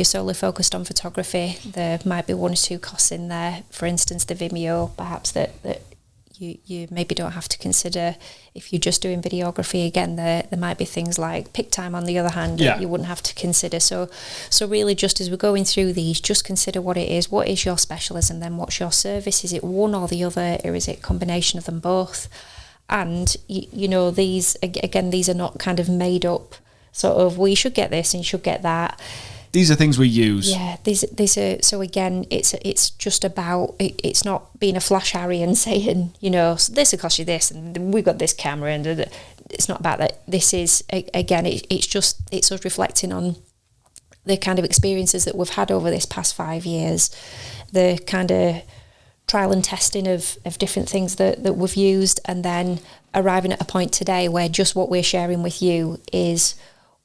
solely focused on photography, there might be 1 or 2 costs in there. For instance, the Vimeo, perhaps that you maybe don't have to consider. If you're just doing videography, again, there might be things like PickTime on the other hand that you wouldn't have to consider. So really, just as we're going through these, just consider what it is. What is your specialism then? What's your service? Is it one or the other, or is it a combination of them both? And you know, these are not kind of made up sort of, well, you should get this and you should get that. These are things we use. Yeah, these are. So again, it's just about, it's not being a flash Harry and saying, you know, this will cost you this, and we've got this camera, and it's not about that. This is, again, it's us reflecting on the kind of experiences that we've had over this past 5 years, the kind of trial and testing of different things that we've used, and then arriving at a point today where just what we're sharing with you is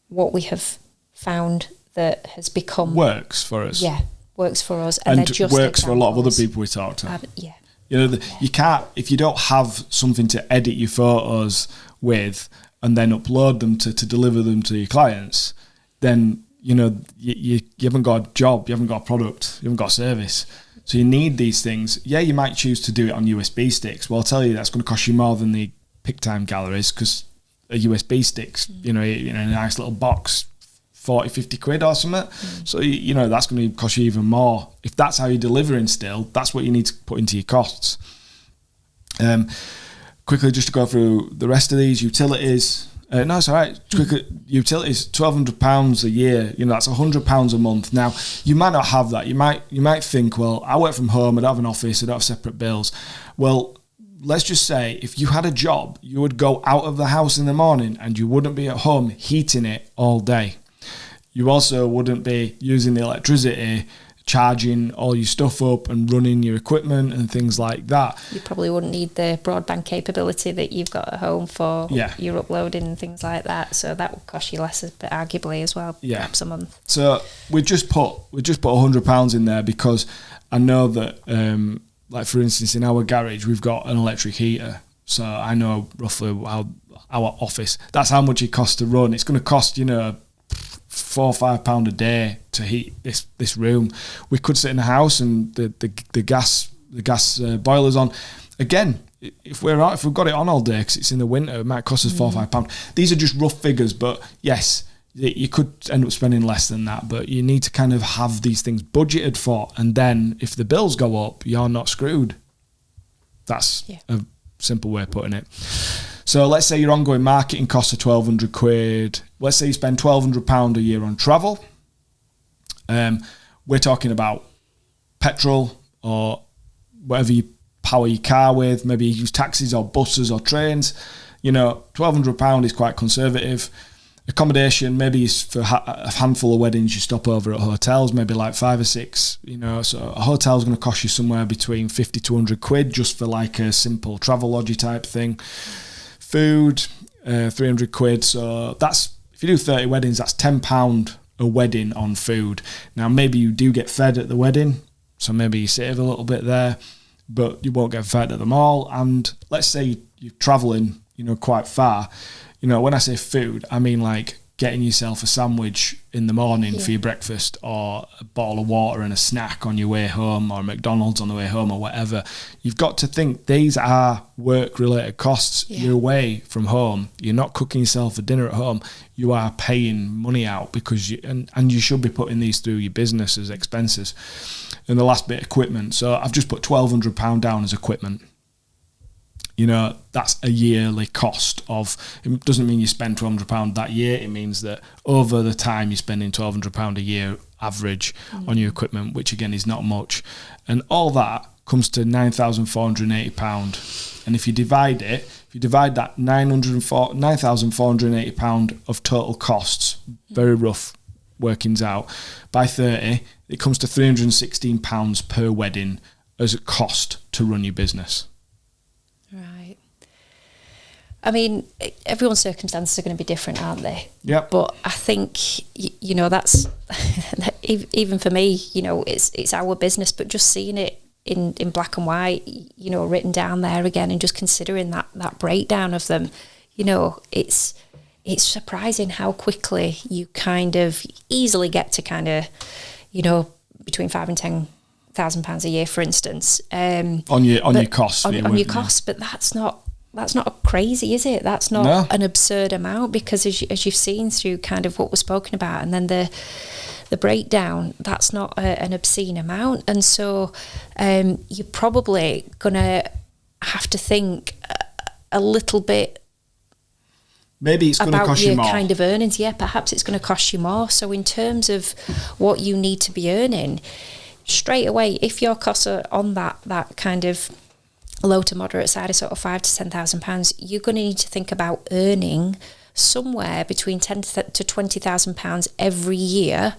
what we have found that has become works for us. Yeah, works for us, and works for a lot of other people we talked to. Yeah, you know, you can't, if you don't have something to edit your photos with and then upload them to deliver them to your clients, then you know you haven't got a job, you haven't got a product, you haven't got a service. So you need these things. Yeah, you might choose to do it on USB sticks. Well, I'll tell you, that's going to cost you more than the PickTime galleries, because a USB stick's, you know, in a nice little box, 40, 50 quid or something. So, you know, that's going to cost you even more. If that's how you're delivering still, that's what you need to put into your costs. Quickly, just to go through the rest of these, utilities. No, it's all right. Quickly, utilities, £1,200 a year. You know, that's £100 a month. Now, you might not have that. You might think, well, I work from home, I don't have an office, I don't have separate bills. Well, let's just say if you had a job, you would go out of the house in the morning and you wouldn't be at home heating it all day. You also wouldn't be using the electricity, charging all your stuff up and running your equipment and things like that. You probably wouldn't need the broadband capability that you've got at home for your uploading and things like that. So that would cost you less, but arguably as well, perhaps a month. So we just put £100 in there because I know that, like for instance, in our garage we've got an electric heater. So I know roughly how our office, that's how much it costs to run. It's going to cost, you know, £4 or £5 a day to heat this room. We could sit in the house and the gas boiler's on. Again, if we've got it on all day because it's in the winter, it might cost us £4 or £5. These are just rough figures, but yes, you could end up spending less than that, but you need to kind of have these things budgeted for, and then if the bills go up, you're not screwed. That's a simple way of putting it. So let's say your ongoing marketing costs are 1,200 quid. Let's say you spend £1,200 a year on travel. We're talking about petrol or whatever you power your car with. Maybe you use taxis or buses or trains. You know, £1,200 is quite conservative. Accommodation, maybe for a handful of weddings, you stop over at hotels, maybe like 5 or 6, you know, so a hotel's going to cost you somewhere between 50 to 100 quid just for like a simple travel lodgy type thing. Food, 300 quid, so that's, if you do 30 weddings, that's £10 a wedding on food. Now maybe you do get fed at the wedding, so maybe you save a little bit there, but you won't get fed at them all. And let's say you're travelling, you know, quite far. You know, when I say food, I mean like getting yourself a sandwich in the morning for your breakfast, or a bottle of water and a snack on your way home, or McDonald's on the way home, or whatever. You've got to think these are work-related costs. You're away from home. You're not cooking yourself a dinner at home. You are paying money out because and you should be putting these through your business as expenses. And the last bit, equipment. So I've just put £1,200 down as equipment. You know, that's a yearly cost of, it doesn't mean you spend £1,200 that year. It means that over the time you're spending £1,200 a year average on your equipment, which again is not much. And all that comes to £9,480. And if you divide that £9,480 of total costs, very rough workings out, by 30, it comes to £316 per wedding as a cost to run your business. Right. I mean, everyone's circumstances are going to be different, aren't they? Yeah. But I think, you know, that's even for me, you know, it's our business, but just seeing it in black and white, you know, written down there again, and just considering that breakdown of them, you know, it's surprising how quickly you kind of easily get to kind of, you know, between £5,000 and £10,000 a year, for instance. On your costs. On your costs, but that's not crazy, is it? That's not an absurd amount, because as you've seen through kind of what we're spoken about, and then the breakdown, that's not an obscene amount. And so you're probably going to have to think a little bit. Maybe it's going to cost you more. About your kind of earnings. Yeah, perhaps it's going to cost you more. So in terms of what you need to be earning, straight away, if your costs are on that kind of low to moderate side of sort of £5,000 to £10,000, you're going to need to think about earning somewhere between £10,000 to £20,000 every year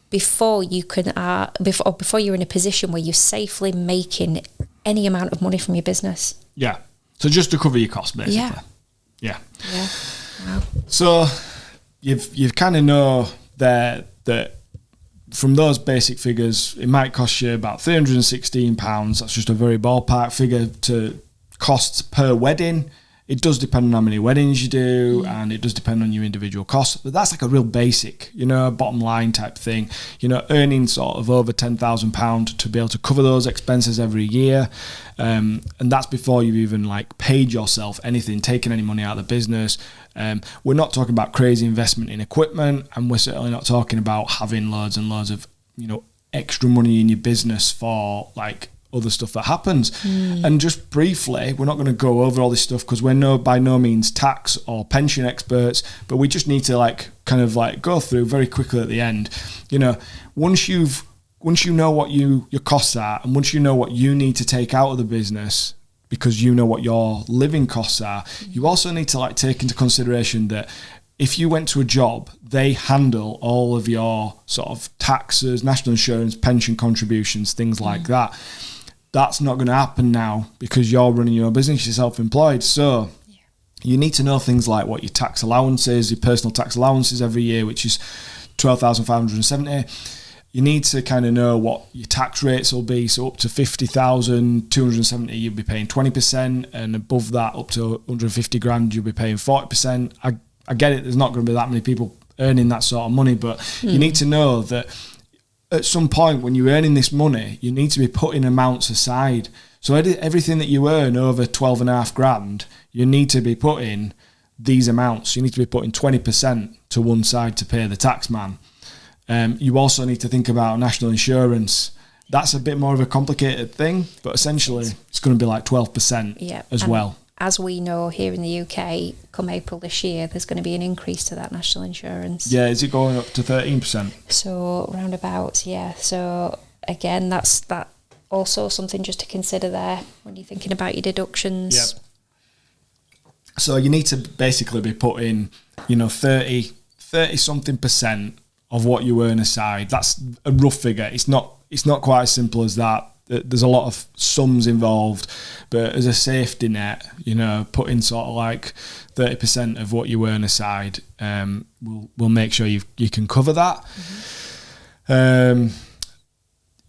before you can before you're in a position where you're safely making any amount of money from your business. Yeah. So just to cover your costs, basically. Yeah. Wow. So you've kind of know that from those basic figures, it might cost you about £316. That's just a very ballpark figure to costs per wedding. It does depend on how many weddings you do, and it does depend on your individual costs. But that's like a real basic, you know, bottom line type thing. You know, earning sort of over £10,000 to be able to cover those expenses every year. And that's before you've even like paid yourself anything, taken any money out of the business. We're not talking about crazy investment in equipment, and we're certainly not talking about having loads and loads of, you know, extra money in your business for like other stuff that happens. And just briefly, we're not going to go over all this stuff because we're by no means tax or pension experts, but we just need to like kind of like go through very quickly at the end. You know, once you know what your costs are, and once you know what you need to take out of the business because you know what your living costs are, you also need to like take into consideration that if you went to a job, they handle all of your sort of taxes, national insurance, pension contributions, things like that. That's not going to happen now because you're running your business, you're self-employed. So you need to know things like what your tax allowances, your personal tax allowances every year, which is $12,570. You need to kind of know what your tax rates will be. So up to $50,270, you'll be paying 20%, and above that, up to 150 grand, you'll be paying 40%. I get it. There's not going to be that many people earning that sort of money, but you need to know that at some point when you're earning this money, you need to be putting amounts aside. So everything that you earn over 12.5 grand, you need to be putting these amounts. You need to be putting 20% to one side to pay the tax man. You also need to think about national insurance. That's a bit more of a complicated thing, but essentially it's going to be like 12% as well. As we know here in the UK, come April this year, there's going to be an increase to that national insurance. Yeah, is it going up to 13%? So roundabouts, yeah. So again, that's also something just to consider there when you're thinking about your deductions. Yep. So you need to basically be putting, 30 something percent of what you earn aside. That's a rough figure. It's not quite as simple as that. There's a lot of sums involved, but as a safety net, putting sort of like 30% of what you earn aside will make sure you can cover that. Mm-hmm.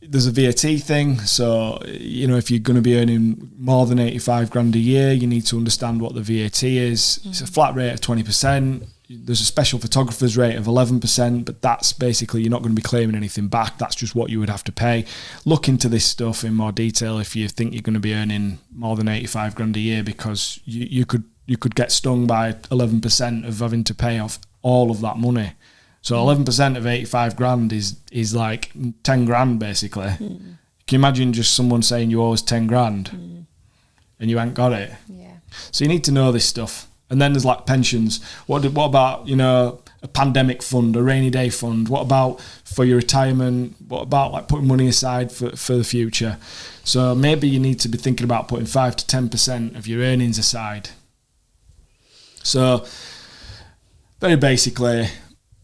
There's a VAT thing, so if you're going to be earning more than 85 grand a year, you need to understand what the VAT is. Mm-hmm. It's a flat rate of 20%. There's a special photographer's rate of 11%, but that's basically, you're not going to be claiming anything back. That's just what you would have to pay. Look into this stuff in more detail if you think you're going to be earning more than 85 grand a year, because you could get stung by 11% of having to pay off all of that money. So 11% of 85 grand is like 10 grand basically. Mm. Can you imagine just someone saying you owe us 10 grand and you ain't got it? Yeah. So you need to know this stuff. And then there's like pensions. What about, a pandemic fund, a rainy day fund? What about for your retirement? What about like putting money aside for the future? So maybe you need to be thinking about putting 5 to 10% of your earnings aside. So very basically,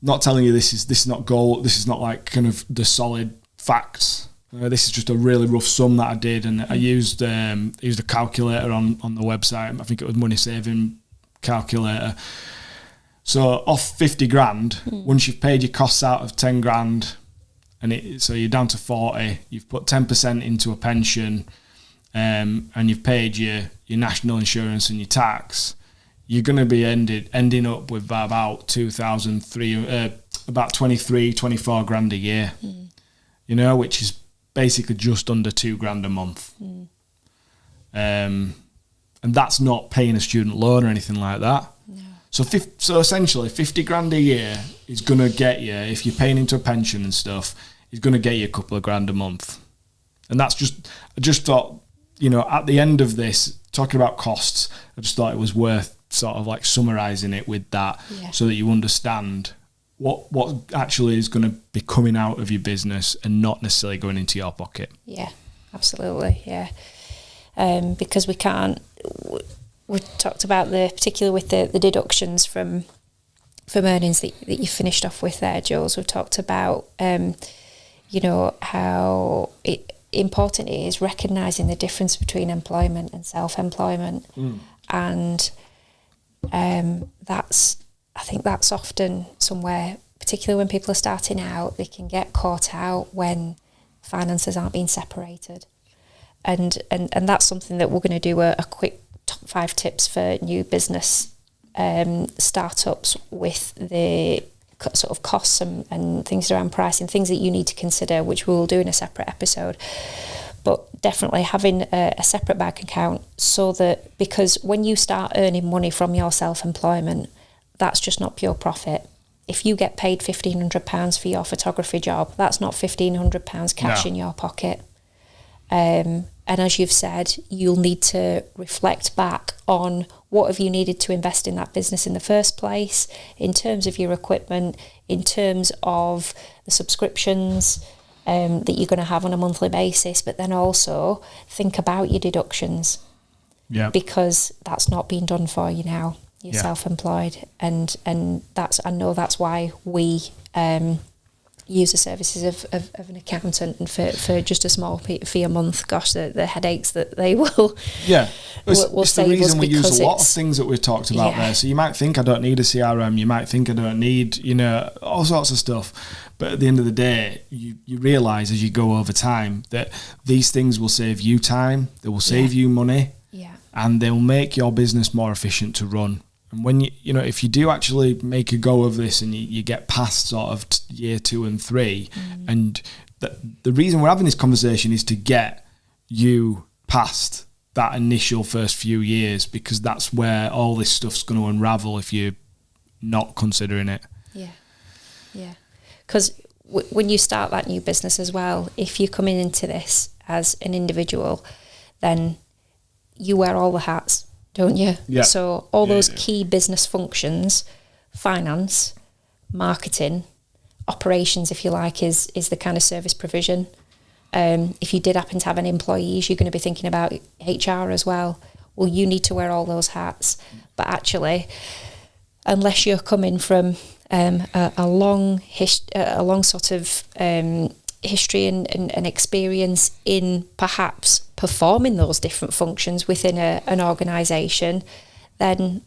not telling you this is not gold. This is not like kind of the solid facts. This is just a really rough sum that I did, and I used a calculator on the website. I think it was money saving calculator. So off 50 grand, once you've paid your costs out of 10 grand, so you're down to 40, you've put 10% into a pension, and you've paid your national insurance and your tax, you're going to be ending up with about 24 grand a year, which is basically just under 2 grand a month. And that's not paying a student loan or anything like that. No. So essentially 50 grand a year is going to get you, if you're paying into a pension and stuff, is going to get you a couple of grand a month. And I just thought, at the end of this, talking about costs, I just thought it was worth sort of like summarising it with that, so that you understand what actually is going to be coming out of your business and not necessarily going into your pocket. Yeah, absolutely, yeah. Because we talked about particularly with the deductions from earnings that you finished off with there, Jules. We've talked about, how important it is recognising the difference between employment and self-employment. And I think that's often somewhere, particularly when people are starting out, they can get caught out when finances aren't being separated. And that's something that we're going to do a quick top 5 tips for new business startups with the sort of costs and things around pricing, things that you need to consider, which we will do in a separate episode. But definitely having a separate bank account, so that, because when you start earning money from your self-employment, that's just not pure profit. If you get paid £1,500 for your photography job, that's not £1,500 cash in your pocket. And as you've said, you'll need to reflect back on what have you needed to invest in that business in the first place, in terms of your equipment, in terms of the subscriptions that you're going to have on a monthly basis, but then also think about your deductions, because that's not being done for you now. You're self-employed, and I know that's why we use the services of an accountant, and for just a small fee a month. Gosh, the headaches that they will it's the reason we use a lot of things that we've talked about there. So you might think I don't need a CRM, you might think I don't need all sorts of stuff, but at the end of the day, you realise as you go over time that these things will save you time, they will save you money, and they'll make your business more efficient to run. And when if you do actually make a go of this and you get past sort of year 2 and 3, and the reason we're having this conversation is to get you past that initial first few years, because that's where all this stuff's going to unravel if you're not considering it. Yeah. Because when you start that new business as well, if you're coming into this as an individual, then you wear all the hats, don't you? Yeah. So all those key business functions, finance, marketing, operations, if you like, is the kind of service provision. If you did happen to have any employees, you're going to be thinking about HR as well. Well, you need to wear all those hats. But actually, unless you're coming from a long sort of history and experience in perhaps performing those different functions within an organisation, then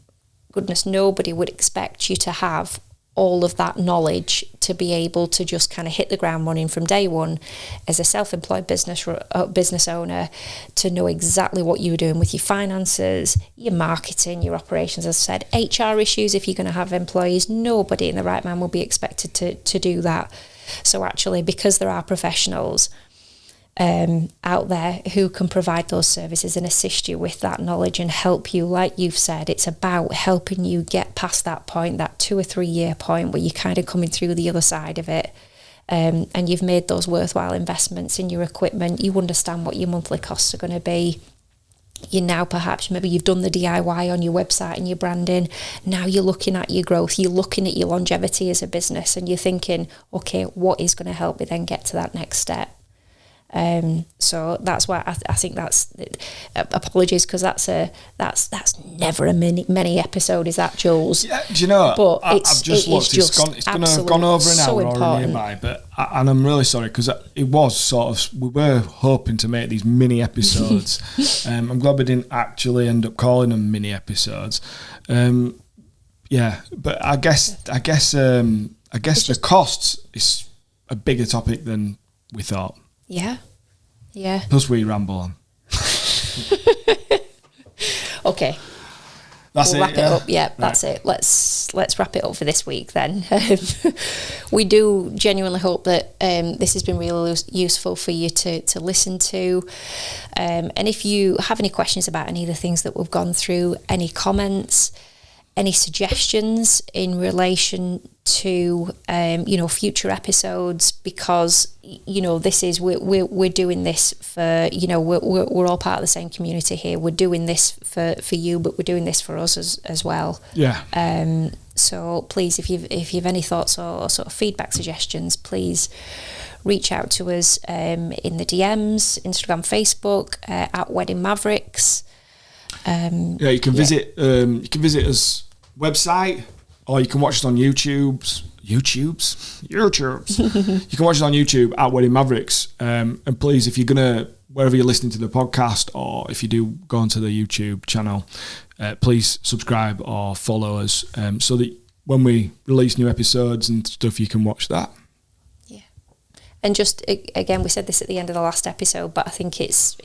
goodness, nobody would expect you to have all of that knowledge to be able to just kind of hit the ground running from day one as a self-employed business owner, to know exactly what you were doing with your finances, your marketing, your operations. As I said, HR issues, if you're going to have employees, nobody in the right mind will be expected to do that. So actually, because there are professionals out there who can provide those services and assist you with that knowledge and help you, like you've said, it's about helping you get past that point, that 2 or 3 year point where you're kind of coming through the other side of it, and you've made those worthwhile investments in your equipment. You understand what your monthly costs are going to be. You now perhaps, maybe you've done the DIY on your website and your branding. Now you're looking at your growth, you're looking at your longevity as a business, and you're thinking, okay, what is going to help me then get to that next step? So that's why I think that's apologies, because that's never a mini episode, is that, Jules? Yeah, do you know? But I've just looked. It's going to have gone over an hour or nearby, but and I'm really sorry, because it was sort of, we were hoping to make these mini episodes. I'm glad we didn't actually end up calling them mini episodes. Yeah, but I guess the costs is a bigger topic than we thought. Yeah. Plus we ramble on. Okay. We'll wrap it up. Yeah, that's it. Let's wrap it up for this week then. We do genuinely hope that this has been really useful for you to listen to. And if you have any questions about any of the things that we've gone through, any comments, any suggestions in relation to future episodes, because this is we're doing this for we're all part of the same community here. We're doing this for you, but we're doing this for us as well. Yeah. So please, if you've any thoughts or sort of feedback suggestions, please reach out to us in the DMs, Instagram, Facebook, at Wedding Mavericks. You can visit us website, or you can watch it on YouTube's. You can watch it on YouTube at Wedding Mavericks. And please, if you're gonna, wherever you're listening to the podcast, or if you do go onto the YouTube channel, please subscribe or follow us, so that when we release new episodes and stuff, you can watch that. Yeah. And just again, we said this at the end of the last episode, but I think it's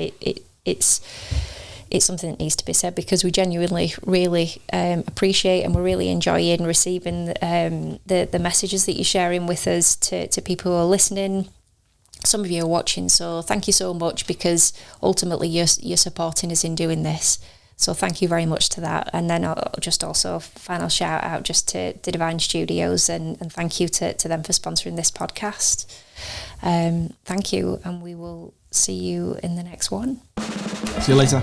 something that needs to be said, because we genuinely really appreciate, and we're really enjoying receiving the messages that you're sharing with us to people who are listening. Some of you are watching, so thank you so much, because ultimately you're supporting us in doing this. So thank you very much to that. And then just also final shout out just to Divine Studios, and thank you to them for sponsoring this podcast. Thank you, and we will see you in the next one. See you later.